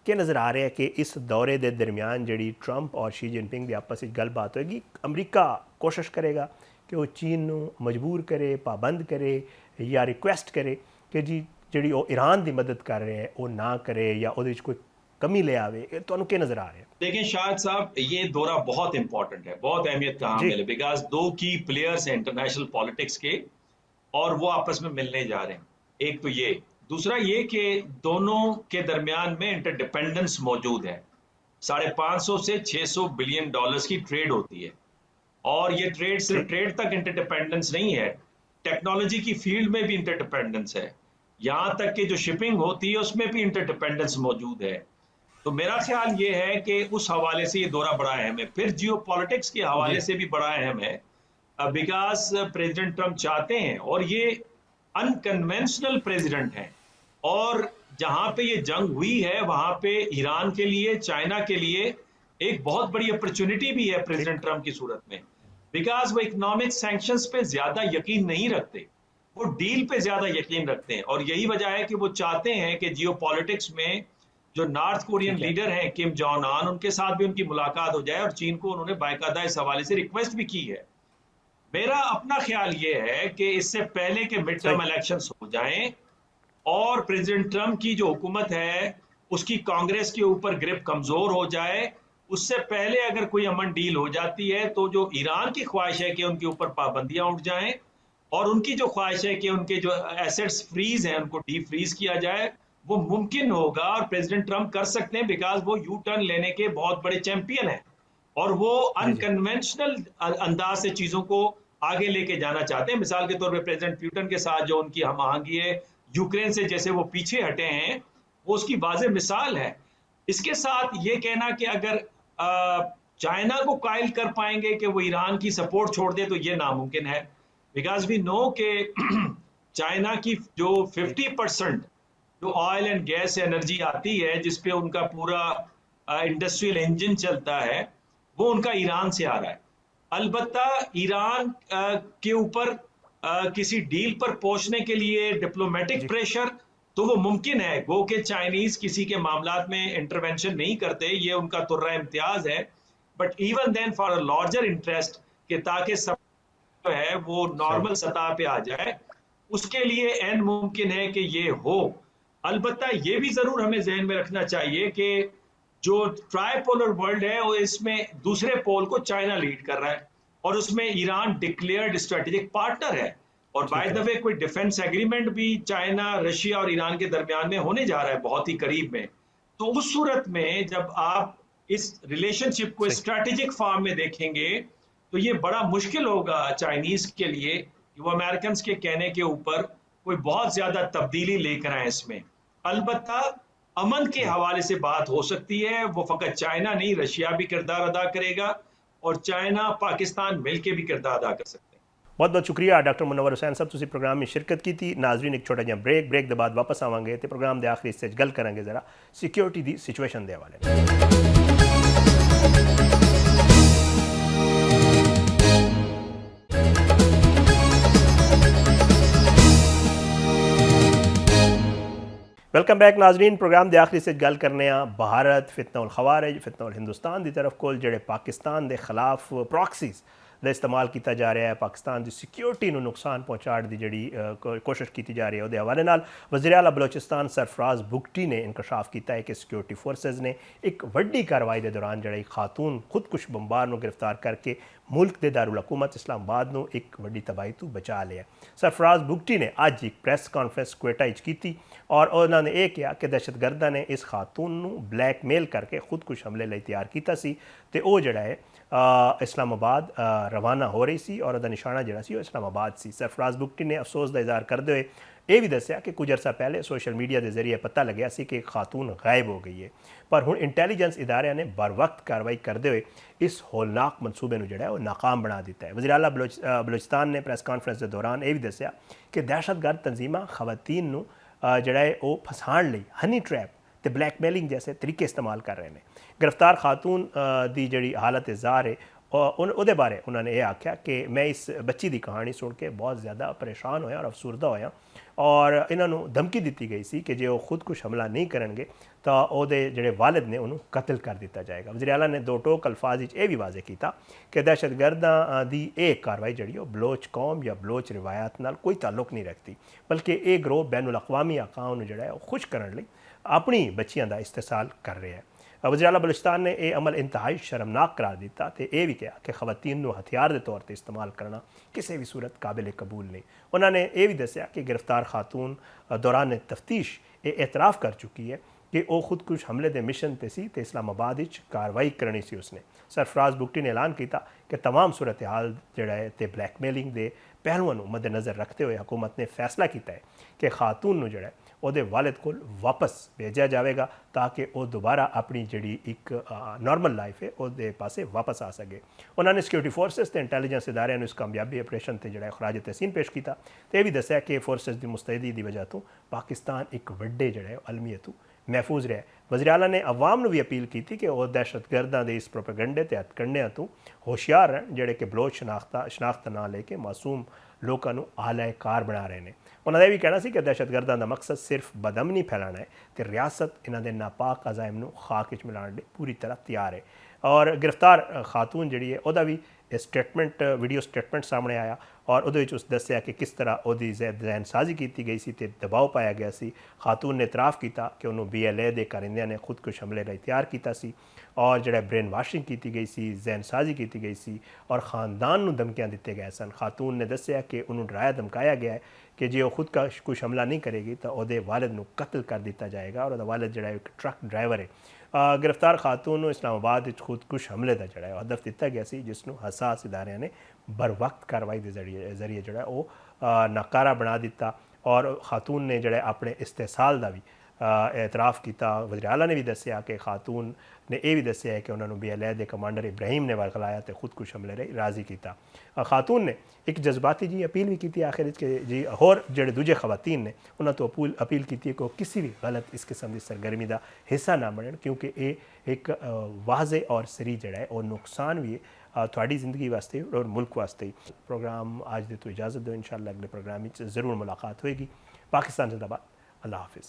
कि नज़र आ रहा है कि इस दौरे के दरमियान जी ट्रंप और शी जिनपिंग की आपस में गलबात होगी, अमरीका कोशिश करेगा कि वो चीन को मजबूर करे, पाबंद करे या रिक्वेस्ट करे कि जी जी वो ईरान की मदद कर रहे हैं वो ना करे या वो कोई कमी ले आवे। तो क्या नज़र आ रहा है? देखिए शाहिद साहब, ये दौरा बहुत इंपॉर्टेंट है, बहुत अहमियत का जी हामिल है, बिकॉज दो की प्लेयर्स हैं इंटरनेशनल पॉलिटिक्स के और वो आपस में मिलने जा रहे हैं। एक तो ये, दूसरा ये कि दोनों के दरमियान में इंटरडिपेंडेंस मौजूद है। 550 से 600 बिलियन डॉलर्स की ट्रेड होती है। और ये ट्रेड सिर्फ ठीक ट्रेड तक इंटरडिपेंडेंस नहीं है, टेक्नोलॉजी की फील्ड में भी इंटरडिपेंडेंस है। यहां तक कि जो शिपिंग होती है उसमें भी इंटरडिपेंडेंस मौजूद है। तो मेरा ख्याल ये है कि उस हवाले से ये दौरा बड़ा अहम है। फिर जियो पॉलिटिक्स के हवाले जी से भी बड़ा अहम है, बिकॉज प्रेसिडेंट ट्रंप चाहते हैं, और ये अनकन्वेंशनल प्रेसिडेंट हैं, और जहां पे ये जंग हुई है वहां पे ईरान के लिए, चाइना के लिए एक बहुत बड़ी अपॉर्चुनिटी भी है ठीक प्रेसिडेंट ट्रंप की सूरत में, बिकॉज वो इकोनॉमिक सैंक्शंस पे ज्यादा यकीन नहीं रखते, वो डील पे ज्यादा यकीन रखते हैं, और यही वजह है कि वो चाहते हैं कि जियो पॉलिटिक्स में जो नॉर्थ कोरियन ठीक है। लीडर हैं किम जोंग उन, उनके साथ भी उनकी मुलाकात हो जाए, और चीन को उन्होंने बाकायदा इस हवाले से रिक्वेस्ट भी की है। मेरा अपना ख्याल ये है कि इससे पहले के मिड सही। टर्म इलेक्शंस हो जाएं और प्रेसिडेंट ट्रंप की जो हुकूमत है उसकी कांग्रेस के ऊपर ग्रिप कमजोर हो जाए, उससे पहले अगर कोई अमन डील हो जाती है तो जो ईरान की ख्वाहिश है कि उनके ऊपर पाबंदियां उठ जाएं, और उनकी जो ख्वाहिश है कि उनके जो एसेट्स फ्रीज हैं उनको डी फ्रीज किया जाए, वो मुमकिन होगा, और प्रेसिडेंट ट्रंप कर सकते हैं, बिकॉज वो यू टर्न लेने के बहुत बड़े चैंपियन हैं, और वो जी जी अनकन्वेंशनल अंदाज से चीजों को आगे लेके जाना चाहते हैं। मिसाल के तौर पे प्रेसिडेंट पुतिन के साथ जो उनकी हम आहंगी है यूक्रेन से, जैसे वो पीछे हटे हैं, वो उसकी वाज़ेह मिसाल है। इसके साथ ये कहना कि अगर चाइना को कायल कर पाएंगे कि वो ईरान की सपोर्ट छोड़ दे, तो ये नामुमकिन है, बिकॉज वी नो कि चाइना की जो ठीक। 50% जो ऑयल एंड गैस एनर्जी आती है, जिसपे उनका पूरा इंडस्ट्रियल इंजन चलता है, वो उनका ईरान से आ रहा है। अलबत्ता ईरान के ऊपर किसी डील पर पहुंचने के लिए डिप्लोमेटिक जी प्रेशर तो वो मुमकिन है, गो के चाइनीज किसी के मामलात में इंटरवेंशन नहीं करते, ये उनका तुर्रा इम्तियाज है, but even then for a larger interest कि ताकि सब जो है वो सही। नॉर्मल सतह पे आ जाए, उसके लिए एन मुमकिन है कि ये हो। अलबत्ता ये भी जरूर हमें जहन में रखना चाहिए कि जो ट्राइपोलर वर्ल्ड है वो इसमें दूसरे पोल को चाइना लीड कर रहा है, और उसमें ईरान डिक्लेयर्ड स्ट्रेटेजिक पार्टनर है, और बाय ठीक द है। वे कोई डिफेंस एग्रीमेंट भी चाइना, रशिया और ईरान के दरमियान में होने जा रहा है बहुत ही करीब में। तो उस सूरत में जब आप इस रिलेशनशिप को सही। स्ट्रेटेजिक फॉर्म में देखेंगे, तो ये बड़ा मुश्किल होगा चाइनीज के लिए कि वो अमेरिकन के कहने के ऊपर कोई बहुत ज्यादा तब्दीली लेकर आए इसमें। अलबत्ता अमन के जी हवाले से बात हो सकती है, वो फकत चाइना नहीं, रशिया भी किरदार अदा करेगा, और चाइना पाकिस्तान मिलके भी किरदार अदा कर सकते हैं। बहुत बहुत शुक्रिया डॉक्टर मुनव्वर हुसैन साहब, ਤੁਸੀਂ प्रोग्राम में शिरकत की थी। नाजरीन एक छोटा जिहा ब्रेक के बाद वापस आवांगे तो प्रोग्राम के आखिरी हिस्से गल करांगे जरा सिक्योरिटी की सिचुएशन के हवाले में। वेलकम बैक नाजरीन। प्रोग्राम के आखिरी से गल करने भारत फितना खवारिज फितना हिंदुस्तान की तरफ कोल जेडे पाकिस्तान के खिलाफ प्रॉक्सीज का इस्तेमाल किया जा रहा है, पाकिस्तान की सिक्योरिटी को नुकसान पहुँचाने की जी कोशिश की जा रही है, वो हवाले नाल वज़ीर आला बलोचिस्तान सरफराज बुगटी ने इंकशाफ किया है कि सिक्योरिटी फोर्सेज ने एक वड्डी कार्रवाई के दौरान जड़ी खातून खुदकुश बंबार को गिरफ्तार करके मुल्क के दारुल हुकूमत इस्लामाबाद को एक वड्डी तबाही तो बचा लिया। सरफराज बुगटी ने अज एक प्रेस कॉन्फ्रेंस क्वेटा की और उन्होंने ये कहा कि दहशतगर्दा ने इस खातून को ब्लैकमेल करके खुदकुश हमले लिए तैयार किया सी, ते वो जड़ा है इस्लामाबाद रवाना हो रही सी और उसका निशाना जड़ा सी इस्लामाबाद सी। सरफराज बुगटी ने अफसोस का इजहार करते हुए ये भी दसिया कि कुछ अरसा पहले सोशल मीडिया के जरिए पता लग्या सी कि एक खातून गायब हो गई है, पर हुण इंटैलीजेंस इदारे ने बर वक्त कार्रवाई करते हुए इस होलनाक मनसूबे को जड़ा है वो नाकाम बना दिता है। वज़ीर आला बलोचिस्तान ने प्रेस कॉन्फ्रेंस के दौरान ये भी दसिया कि दहशतगर्द तंजीमां खवातीन नूं जड़ा है वो फसाण लई हनी ट्रैप ते ब्लैकमेलिंग जैसे तरीके इस्तेमाल कर रहे हैं। गिरफ्तार खातून की जी हालत ज़ाहिर है और बारे उन्होंने ये आख्या कि मैं इस बच्ची की कहानी सुन के बहुत ज़्यादा परेशान होया और अफसुरदा होया, और इन्होंने धमकी दी गई सी कि जो खुदकुश हमला नहीं करेंगे तो ਉਹਦੇ ਜਿਹੜੇ वालिद ने उन्होंने कतल कर दिता जाएगा। वज़ीर आला ने दो टोक अल्फाज ये भी वाजे किया कि दहशतगर्दां की एक कार्रवाई जी बलोच कौम या बलोच रिवायत नाल कोई ताल्लुक नहीं रखती, बल्कि ये गिरोह बैनुल अक़वामी आकाओं को जड़ा है खुश करने लई अपनी बच्चियां का इस्तेसाल कर रहा है। वज़ीर आला बलोचिस्तान ने यह अमल इंतहाई शर्मनाक करार दिता तो यह भी कहा कि खवातीन को हथियार के तौर पर इस्तेमाल करना किसी भी सूरत काबिल कबूल नहीं। उन्होंने ये भी दसिया कि गिरफ्तार खातून दौरान तफ्तीश ये एतराफ़ कर चुकी है कि वो खुदकुश हमले के मिशन ते सी ते इस्लामाबाद कार्रवाई करनी सी उसने। सरफराज बुगटी ने ऐलान किया कि तमाम सूरत हाल जड़ा है ते ब्लैकमेलिंग के पहलुओं को मद्देनज़र रखते हुए हुकूमत ने फैसला किया है कि खातून को जड़ा है ਉਹਦੇ ਵਾਲਿਦ ਕੋਲ ਵਾਪਸ ਭੇਜਿਆ ਜਾਵੇਗਾ ਤਾਂ ਕਿ ਉਹ ਦੁਬਾਰਾ ਆਪਣੀ ਜਿਹੜੀ ਇੱਕ ਨਾਰਮਲ ਲਾਈਫ ਹੈ ਉਹਦੇ ਪਾਸੇ ਵਾਪਸ ਆ ਸਕੇ। ਉਹਨਾਂ ਨੇ ਸਿਕਿਉਰਿਟੀ ਫੋਰਸਸ ਤੇ ਇੰਟੈਲੀਜੈਂਸ ਇਦਾਰਿਆਂ ਨੂੰ ਇਸ ਕਾਮਯਾਬੀ ਆਪਰੇਸ਼ਨ ਤੇ ਜਿਹੜਾ ਖਰਾਜ ਤਹਿਸੀਨ ਪੇਸ਼ ਕੀਤਾ ਤੇ ਇਹ ਵੀ ਦੱਸਿਆ ਕਿ ਫੋਰਸਸ ਦੀ ਮੁਸਤੈਦੀ ਦੀ ਵਜ੍ਹਾ ਤੋਂ ਪਾਕਿਸਤਾਨ ਇੱਕ ਵੱਡੇ ਜਿਹੜਾ ਅਲਮੀਅਤ ਤੋਂ महफूज रहा। वज़ीर आला ने अवाम ਨੂੰ भी अपील की कि वह दहशतगर्दां ਦੇ ਇਸ प्रोपेगेंडे ਤੇ ਹਥਕੰਡਿਆਂ ਤੋਂ ਹੋਸ਼ਿਆਰ ਰਹਿਣ ਜਿਹੜੇ ਕਿ ਬਲੋਚ ਸ਼ਨਾਖਤ ਨਾ ਲੈ ਕੇ ਮਾਸੂਮ ਲੋਕਾਂ ਨੂੰ ਆਲਾਇਕਾਰ ਬਣਾ ਰਹੇ ਨੇ। ਉਹਨਾਂ ਦਾ ਇਹ ਵੀ ਕਹਿਣਾ ਸੀ ਕਿ ਦਹਿਸ਼ਤਗਰਦਾਂ ਦਾ ਮਕਸਦ ਸਿਰਫ ਬਦਅਮਨੀ ਫੈਲਾਉਣਾ ਹੈ ਤੇ ਰਿਆਸਤ ਇਹਨਾਂ ਦੇ ਨਾਪਾਕ ਅਜ਼ਾਇਮ ਨੂੰ ਖਾਕ ਵਿੱਚ ਮਿਲਾਉਣ ਲਈ ਪੂਰੀ ਤਰ੍ਹਾਂ ਤਿਆਰ ਹੈ। ਔਰ ਗ੍ਰਿਫਤਾਰ ਖਾਤੂਨ ਜਿਹੜੀ ਹੈ ਉਹਦਾ ਵੀ ਸਟੇਟਮੈਂਟ ਵੀਡੀਓ ਸਟੇਟਮੈਂਟ ਸਾਹਮਣੇ ਆਇਆ ਔਰ ਉਹਦੇ ਵਿੱਚ ਉਸ ਦੱਸਿਆ ਕਿ ਕਿਸ ਤਰ੍ਹਾਂ ਉਹਦੀ ਜ਼ਹਿਨਸਾਜ਼ੀ ਕੀਤੀ ਗਈ ਸੀ ਤੇ ਦਬਾਅ ਪਾਇਆ ਗਿਆ ਸੀ। ਖਾਤੂਨ ਨੇ ਇਤਰਾਫ ਕੀਤਾ ਕਿ ਉਹਨੂੰ BLA ਦੇ ਕਾਰਿੰਦਿਆਂ ਨੇ ਖੁਦਕੁਸ਼ ਹਮਲੇ ਲਈ ਤਿਆਰ ਕੀਤਾ ਸੀ ਔਰ ਜਿਹੜਾ ਬ੍ਰੇਨ ਵਾਸ਼ਿੰਗ ਕੀਤੀ ਗਈ ਸੀ, ਜ਼ਹਿਨਸਾਜ਼ੀ ਕੀਤੀ ਗਈ ਸੀ ਔਰ ਖਾਨਦਾਨ ਨੂੰ ਧਮਕੀਆਂ ਦਿੱਤੇ ਗਏ ਸਨ। ਖਾਤੂਨ ਨੇ ਦੱਸਿਆ ਕਿ ਉਹਨੂੰ ਡਰਾਇਆ ਧਮਕਾਇਆ ਗਿਆ ਹੈ ਕਿ ਜੇ ਉਹ ਖੁਦਕੁਸ਼ ਹਮਲਾ ਨਹੀਂ ਕਰੇਗੀ ਤਾਂ ਉਹਦੇ ਵਾਲਿਦ ਨੂੰ ਕਤਲ ਕਰ ਦਿੱਤਾ ਜਾਏਗਾ ਔਰ ਉਹਦਾ ਵਾਲਿਦ ਜਿਹੜਾ ਇੱਕ ਟਰੱਕ ਡਰਾਈਵਰ ਹੈ। गिरफ्तार खातून ਨੂੰ ਇਸਲਾਮਾਬਾਦ ਵਿੱਚ ਖੁਦਕੁਸ਼ ਹਮਲੇ ਦਾ ਜਿਹੜਾ ਹਦਫ ਦਿੱਤਾ ਗਿਆ ਸੀ ਜਿਸ ਨੂੰ ਹਸਾਸ ਇਦਾਰਿਆਂ ਨੇ ਬਰ ਵਕਤ ਕਾਰਵਾਈ ਦੇ ਜ਼ਰੀਏ ਜਿਹੜਾ ਉਹ ਨਾਕਾਰਾ ਬਣਾ ਦਿੱਤਾ ਔਰ ਖਾਤੂਨ ਨੇ ਜਿਹੜਾ ਆਪਣੇ ਇਸਤਿਸਾਲ ਦਾ ਵੀ ਇਤਰਾਫ ਕੀਤਾ। ਵਜ਼ੀਰ ਆਲਾ ਨੇ ਵੀ ਦੱਸਿਆ ਕਿ ਖਾਤੂਨ ਨੇ ਇਹ ਵੀ ਦੱਸਿਆ ਕਿ ਉਹਨਾਂ ਨੂੰ BLA ਦੇ ਕਮਾਂਡਰ ਇਬਰਾਹੀਮ ਨੇ ਵਰਗਲਾਇਆ ਤੇ ਖੁਦਕੁਸ਼ ਹਮਲੇ ਲਈ ਰਾਜ਼ੀ ਕੀਤਾ। ਖਾਤੂਨ ਨੇ ਇੱਕ ਜਜ਼ਬਾਤੀ ਜੀ ਅਪੀਲ ਵੀ ਕੀਤੀ ਆਖਿਰ ਵਿੱਚ ਕਿ ਜੀ ਹੋਰ ਜਿਹੜੇ ਦੂਜੇ ਖਵਾਤੀਨ ਨੇ ਉਹਨਾਂ ਤੋਂ ਅਪੀਲ ਕੀਤੀ ਕਿ ਉਹ ਕਿਸੇ ਵੀ ਗਲਤ ਇਸ ਕਿਸਮ ਦੀ ਸਰਗਰਮੀ ਦਾ ਹਿੱਸਾ ਨਾ ਬਣਨ ਕਿਉਂਕਿ ਇਹ ਇੱਕ ਵਾਜ਼ੇ ਔਰ ਸਰੀ ਜਿਹੜਾ ਹੈ ਉਹ ਨੁਕਸਾਨ ਵੀ ਹੈ ਤੁਹਾਡੀ ਜ਼ਿੰਦਗੀ ਵਾਸਤੇ ਔਰ ਮੁਲਕ ਵਾਸਤੇ। ਪ੍ਰੋਗਰਾਮ ਅੱਜ ਦੇ ਤੋਂ ਇਜਾਜ਼ਤ ਦਿਓ, ਇੰਸ਼ਾਅੱਲਾ ਅਗਲੇ ਪ੍ਰੋਗਰਾਮ ਵਿੱਚ ਜ਼ਰੂਰ ਮੁਲਾਕਾਤ ਹੋਏਗੀ। ਪਾਕਿਸਤਾਨ ਜ਼ਿੰਦਾਬਾਦ। ਅੱਲਾਹ ਹਾਫਿਜ਼।